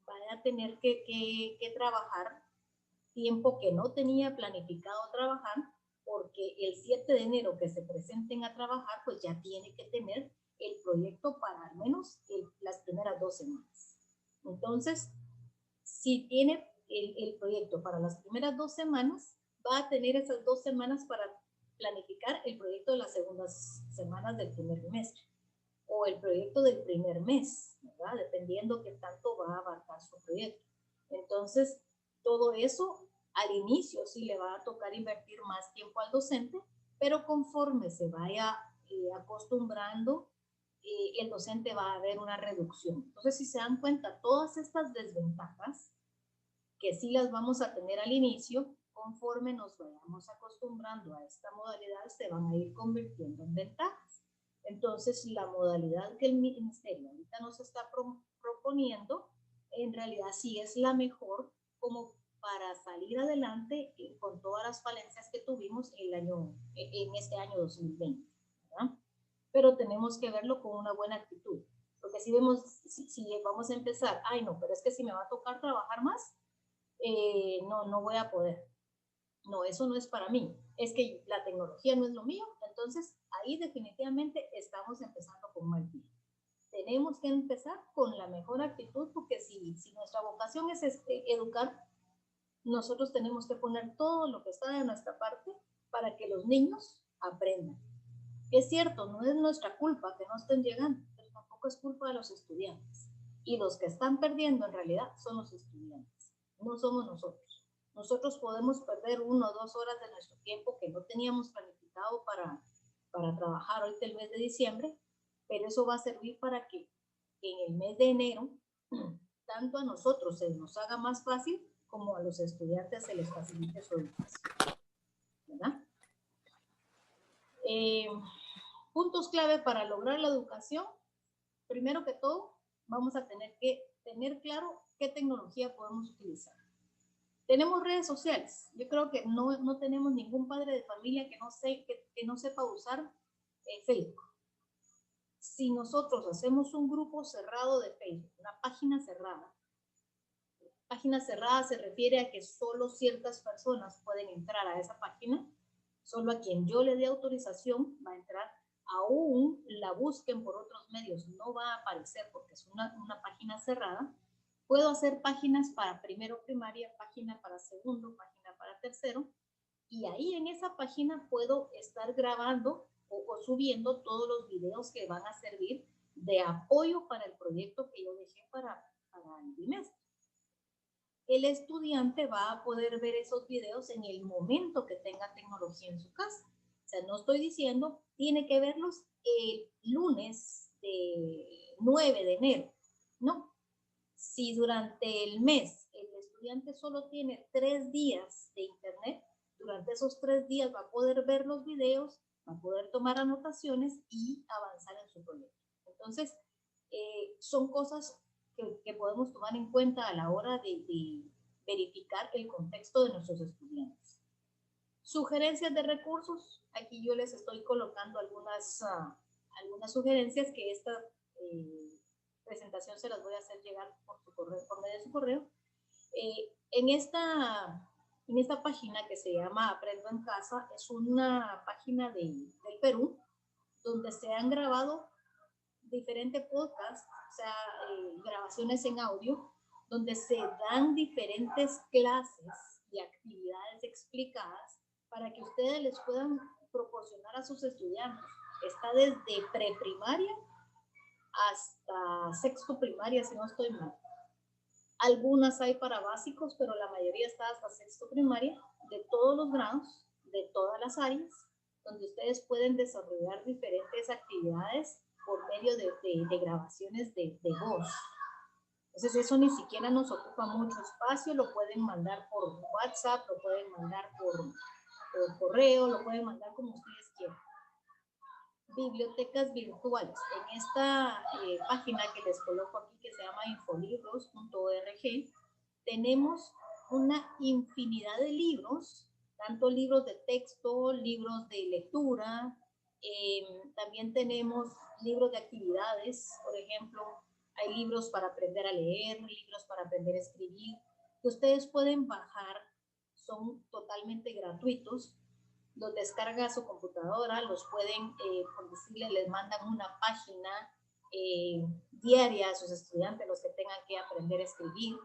vaya a tener que trabajar tiempo que no tenía planificado trabajar, porque el 7 de enero que se presenten a trabajar, pues ya tiene que tener el proyecto para al menos las primeras 2 semanas. Entonces, si tiene el proyecto para las primeras 2 semanas, va a tener esas 2 semanas para planificar el proyecto de las segundas semanas del primer trimestre o el proyecto del primer mes, ¿verdad? Dependiendo qué tanto va a abarcar su proyecto. Entonces, todo eso Al inicio sí le va a tocar invertir más tiempo al docente, pero conforme se vaya acostumbrando, el docente va a ver una reducción. Entonces, si se dan cuenta, todas estas desventajas, que sí las vamos a tener al inicio, conforme nos vayamos acostumbrando a esta modalidad, se van a ir convirtiendo en ventajas. Entonces, la modalidad que el ministerio ahorita nos está proponiendo, en realidad sí es la mejor como para salir adelante con todas las falencias que tuvimos en este año 2020, ¿verdad? Pero tenemos que verlo con una buena actitud, porque si vemos, si vamos a empezar, ay no, pero es que si me va a tocar trabajar más, no voy a poder. No, eso no es para mí. Es que la tecnología no es lo mío, entonces ahí definitivamente estamos empezando con mal pie. Tenemos que empezar con la mejor actitud, porque si nuestra vocación es educar, nosotros tenemos que poner todo lo que está de nuestra parte para que los niños aprendan. Es cierto, no es nuestra culpa que no estén llegando, pero tampoco es culpa de los estudiantes. Y los que están perdiendo en realidad son los estudiantes, no somos nosotros. Nosotros podemos perder 1 o 2 horas de nuestro tiempo que no teníamos planificado para trabajar ahorita el mes de diciembre, pero eso va a servir para que en el mes de enero, tanto a nosotros se nos haga más fácil como a los estudiantes se les facilite su educación, ¿verdad? Puntos clave para lograr la educación. Primero que todo, vamos a tener que tener claro qué tecnología podemos utilizar. Tenemos redes sociales. Yo creo que no tenemos ningún padre de familia que no sepa usar Facebook. Si nosotros hacemos un grupo cerrado de Facebook, una página cerrada se refiere a que solo ciertas personas pueden entrar a esa página, solo a quien yo le dé autorización va a entrar. Aún la busquen por otros medios, no va a aparecer porque es una página cerrada. Puedo hacer páginas para primero primaria, página para segundo, página para tercero, y ahí en esa página puedo estar grabando o subiendo todos los videos que van a servir de apoyo para el proyecto que yo dejé para el bimestre. El estudiante va a poder ver esos videos en el momento que tenga tecnología en su casa. O sea, no estoy diciendo, tiene que verlos el lunes de 9 de enero. No. Si durante el mes el estudiante solo tiene 3 días de internet, durante esos 3 días va a poder ver los videos, va a poder tomar anotaciones y avanzar en su proyecto. Entonces, son cosas que podemos tomar en cuenta a la hora de verificar el contexto de nuestros estudiantes. Sugerencias de recursos. Aquí yo les estoy colocando algunas sugerencias que esta presentación se las voy a hacer llegar por medio de su correo. En esta página que se llama Aprendo en Casa, es una página del Perú, donde se han grabado diferentes podcasts, o sea, grabaciones en audio, donde se dan diferentes clases y actividades explicadas para que ustedes les puedan proporcionar a sus estudiantes. Está desde preprimaria hasta sexto primaria, si no estoy mal. Algunas hay para básicos, pero la mayoría está hasta sexto primaria, de todos los grados, de todas las áreas, donde ustedes pueden desarrollar diferentes actividades por medio de grabaciones de voz. Entonces eso ni siquiera nos ocupa mucho espacio, lo pueden mandar por WhatsApp, lo pueden mandar por correo, lo pueden mandar como ustedes quieran. Bibliotecas virtuales. En esta página que les coloco aquí, que se llama infolibros.org, tenemos una infinidad de libros, tanto libros de texto, libros de lectura, también tenemos libros de actividades, por ejemplo, hay libros para aprender a leer, libros para aprender a escribir, que ustedes pueden bajar, son totalmente gratuitos, los descarga a su computadora, los pueden, por decirle, les mandan una página diaria a sus estudiantes, los que tengan que aprender a escribir.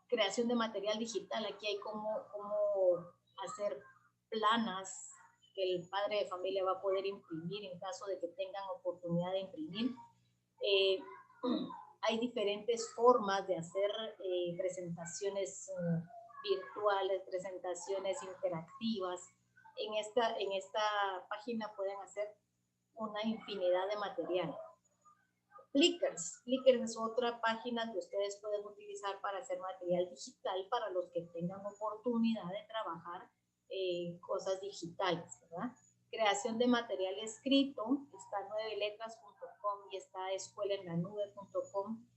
Creación de material digital, aquí hay cómo hacer planas que el padre de familia va a poder imprimir en caso de que tengan oportunidad de imprimir. Hay diferentes formas de hacer presentaciones virtuales, presentaciones interactivas. En esta página pueden hacer una infinidad de material. Flickrs es otra página que ustedes pueden utilizar para hacer material digital para los que tengan oportunidad de trabajar cosas digitales, ¿verdad? Creación de material escrito, está 9letras.com y está escuelaenlanube.com.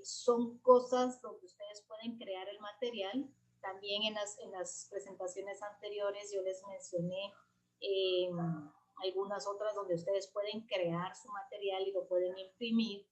Son cosas donde ustedes pueden crear el material. También en las presentaciones anteriores yo les mencioné algunas otras donde ustedes pueden crear su material y lo pueden imprimir.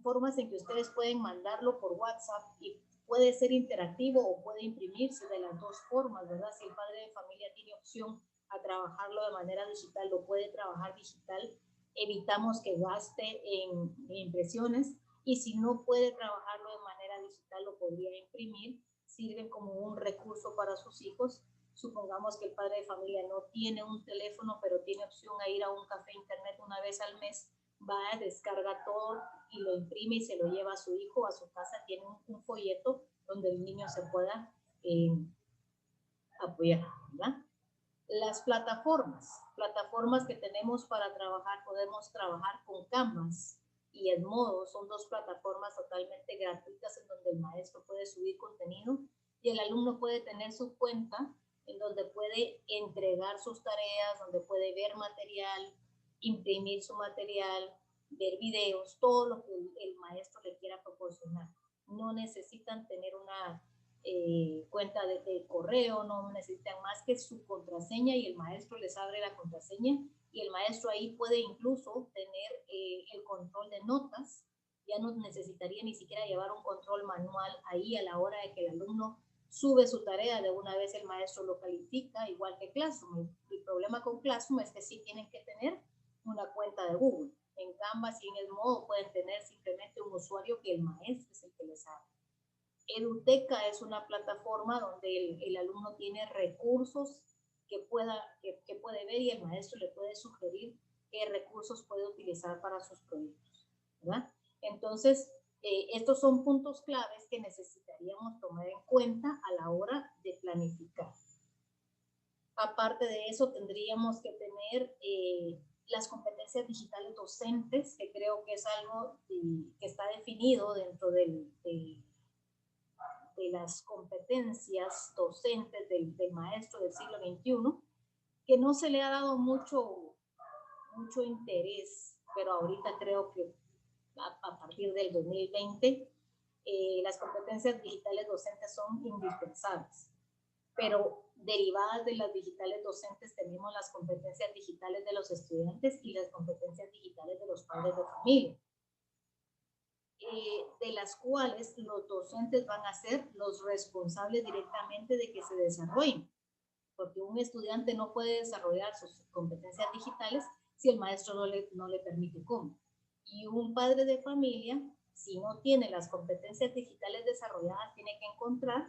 Formas en que ustedes pueden mandarlo por WhatsApp y puede ser interactivo o puede imprimirse de las dos formas, ¿verdad? Si el padre de familia tiene opción a trabajarlo de manera digital, lo puede trabajar digital. Evitamos que gaste en impresiones, y si no puede trabajarlo de manera digital, lo podría imprimir. Sirven como un recurso para sus hijos. Supongamos que el padre de familia no tiene un teléfono, pero tiene opción a ir a un café internet una vez al mes, va, descarga todo y lo imprime y se lo lleva a su hijo, a su casa. Tiene un folleto donde el niño se pueda apoyar, ¿verdad? Las plataformas que tenemos para trabajar, podemos trabajar con Canvas y Edmodo. Son dos plataformas totalmente gratuitas en donde el maestro puede subir contenido y el alumno puede tener su cuenta en donde puede entregar sus tareas, donde puede ver material, imprimir su material, ver videos, todo lo que el maestro le quiera proporcionar. No necesitan tener una cuenta de correo, no necesitan más que su contraseña y el maestro les abre la contraseña y el maestro ahí puede incluso tener el control de notas. Ya no necesitaría ni siquiera llevar un control manual ahí a la hora de que el alumno sube su tarea, de una vez el maestro lo califica, igual que Classroom. El problema con Classroom es que sí tienen que tener una cuenta de Google. En Canvas y en Edmodo pueden tener simplemente un usuario que el maestro es el que les abre. Eduteca es una plataforma donde el alumno tiene recursos que puede ver y el maestro le puede sugerir qué recursos puede utilizar para sus proyectos, ¿verdad? Entonces, estos son puntos claves que necesitaríamos tomar en cuenta a la hora de planificar. Aparte de eso, tendríamos que tener las competencias digitales docentes, que creo que es algo que está definido dentro de las competencias docentes del maestro del siglo XXI, que no se le ha dado mucho interés, pero ahorita creo que a partir del 2020 las competencias digitales docentes son indispensables. Pero derivadas de las digitales docentes tenemos las competencias digitales de los estudiantes y las competencias digitales de los padres de familia. De las cuales los docentes van a ser los responsables directamente de que se desarrollen, porque un estudiante no puede desarrollar sus competencias digitales si el maestro no le permite cómo. Y un padre de familia, si no tiene las competencias digitales desarrolladas, tiene que encontrar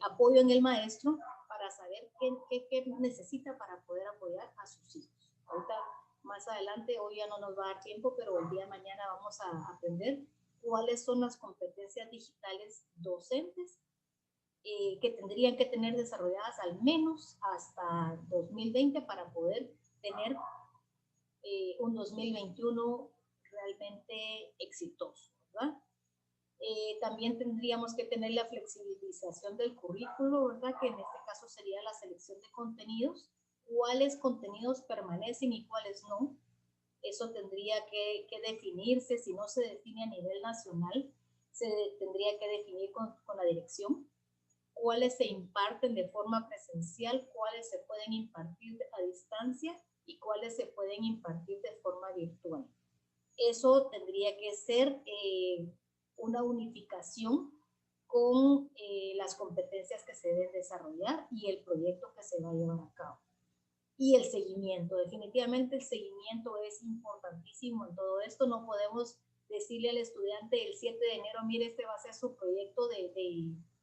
apoyo en el maestro para saber qué necesita para poder apoyar a sus hijos. Ahorita, más adelante, hoy ya no nos va a dar tiempo, pero el día de mañana vamos a aprender cuáles son las competencias digitales docentes que tendrían que tener desarrolladas al menos hasta 2020 para poder tener un 2021 realmente exitoso, ¿verdad? También tendríamos que tener la flexibilización del currículo, ¿verdad? Que en este caso sería la selección de contenidos, cuáles contenidos permanecen y cuáles no. Eso tendría que definirse. Si no se define a nivel nacional, se tendría que definir con la dirección. Cuáles se imparten de forma presencial, cuáles se pueden impartir a distancia y cuáles se pueden impartir de forma virtual. Eso tendría que ser una unificación con las competencias que se deben desarrollar y el proyecto que se va a llevar a cabo. Y el seguimiento, definitivamente el seguimiento es importantísimo en todo esto. No podemos decirle al estudiante el 7 de enero, mire, este va a ser su proyecto de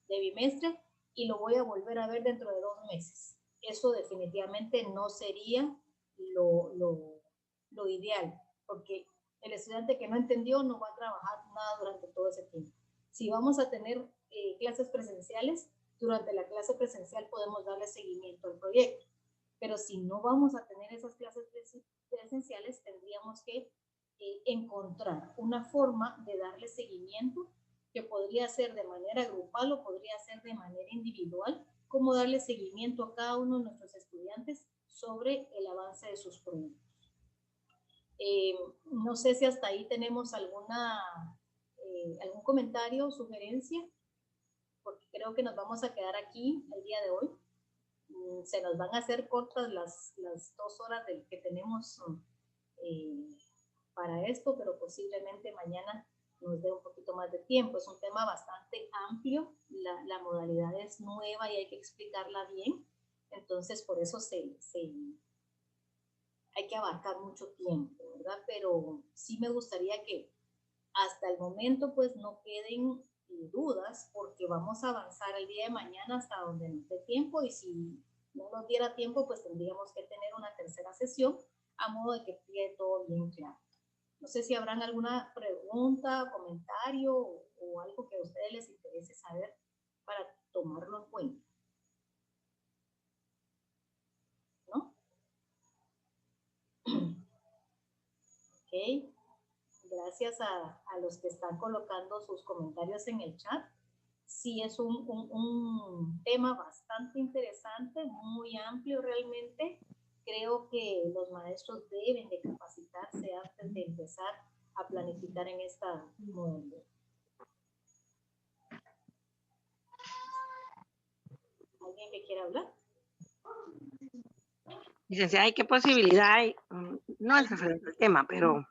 bimestre y lo voy a volver a ver dentro de 2 meses. Eso definitivamente no sería lo ideal, porque El estudiante que no entendió no va a trabajar nada durante todo ese tiempo. Si vamos a tener clases presenciales, durante la clase presencial podemos darle seguimiento al proyecto. Pero si no vamos a tener esas clases presenciales, tendríamos que encontrar una forma de darle seguimiento que podría ser de manera grupal o podría ser de manera individual, como darle seguimiento a cada uno de nuestros estudiantes sobre el avance de sus proyectos. No sé si hasta ahí tenemos algún comentario o sugerencia, porque creo que nos vamos a quedar aquí el día de hoy. Se nos van a hacer cortas las 2 horas que tenemos para esto, pero posiblemente mañana nos dé un poquito más de tiempo. Es un tema bastante amplio, la modalidad es nueva y hay que explicarla bien, entonces por eso hay que abarcar mucho tiempo, ¿verdad? Pero sí me gustaría que hasta el momento pues no queden dudas, porque vamos a avanzar el día de mañana hasta donde nos dé tiempo, y si no nos diera tiempo pues tendríamos que tener una tercera sesión a modo de que quede todo bien claro. No sé si habrán alguna pregunta, comentario o algo que a ustedes les interese saber para tomarlo en cuenta. ¿No? Ok. Gracias a los que están colocando sus comentarios en el chat. Sí, es un tema bastante interesante, muy amplio realmente. Creo que los maestros deben de capacitarse antes de empezar a planificar en esta modalidad. ¿Alguien que quiera hablar? Licenciada, ¿qué posibilidad hay? No es referente al tema, pero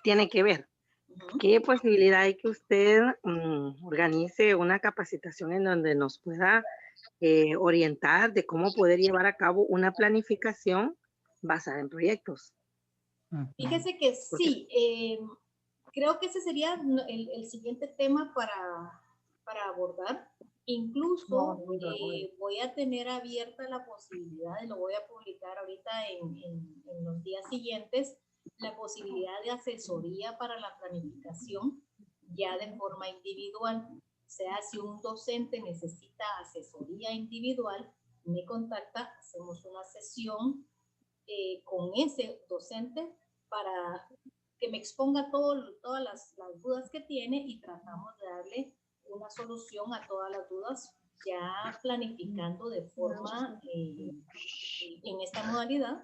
tiene que ver. ¿Qué posibilidad hay que usted organice una capacitación en donde nos pueda orientar de cómo poder llevar a cabo una planificación basada en proyectos? Fíjese que sí, creo que ese sería el siguiente tema para abordar. Incluso voy a tener abierta la posibilidad, y lo voy a publicar ahorita en los días siguientes, la posibilidad de asesoría para la planificación ya de forma individual. O sea, si un docente necesita asesoría individual, me contacta, hacemos una sesión con ese docente para que me exponga todas las dudas que tiene, y tratamos de darle una solución a todas las dudas, ya planificando de forma en esta modalidad,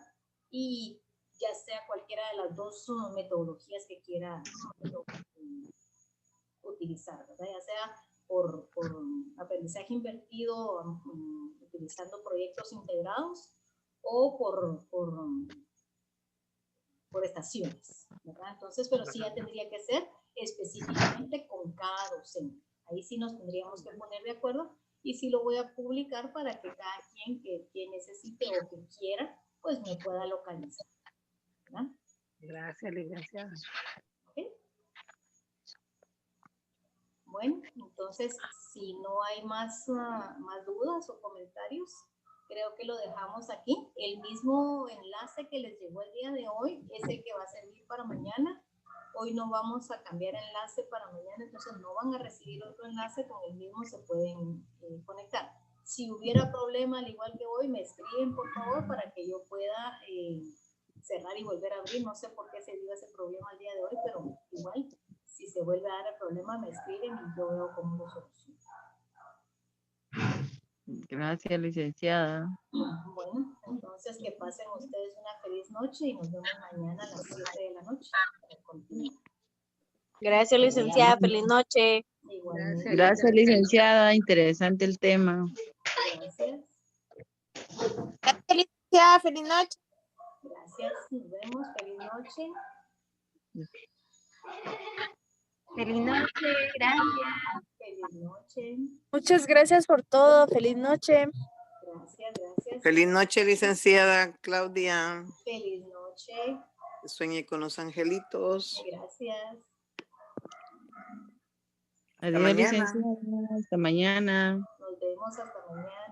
y ya sea cualquiera de las dos metodologías que quiera utilizar, ¿verdad? Ya sea por aprendizaje invertido, utilizando proyectos integrados, o por estaciones, ¿verdad? Entonces, pero sí ya tendría que ser específicamente con cada docente. Ahí sí nos tendríamos que poner de acuerdo, y sí lo voy a publicar para que cada quien que necesite o que quiera, pues me pueda localizar, ¿verdad? Gracias, licenciada. ¿Okay? Bueno, entonces, si no hay más dudas o comentarios, creo que lo dejamos aquí. El mismo enlace que les llegó el día de hoy es el que va a servir para mañana. Hoy no vamos a cambiar enlace para mañana, entonces no van a recibir otro enlace, con el mismo se pueden conectar. Si hubiera problema, al igual que hoy, me escriben por favor para que yo pueda cerrar y volver a abrir. No sé por qué se dio ese problema el día de hoy, pero igual, si se vuelve a dar el problema, me escriben y yo veo cómo lo soluciono. Gracias, licenciada. Bueno, entonces que pasen ustedes una feliz noche y nos vemos mañana a las 7 de la noche. Gracias, licenciada. Feliz noche. Igualmente. Gracias, licenciada. Interesante el tema. Gracias. Gracias, licenciada. Feliz noche. Gracias. Nos vemos. Feliz noche. Feliz noche, gracias. Feliz noche. Muchas gracias por todo. Feliz noche. Gracias, gracias. Feliz noche, licenciada Claudia. Feliz noche. Sueñe con los angelitos. Gracias. Adiós, mañana. licenciada. Hasta mañana. Nos vemos hasta mañana.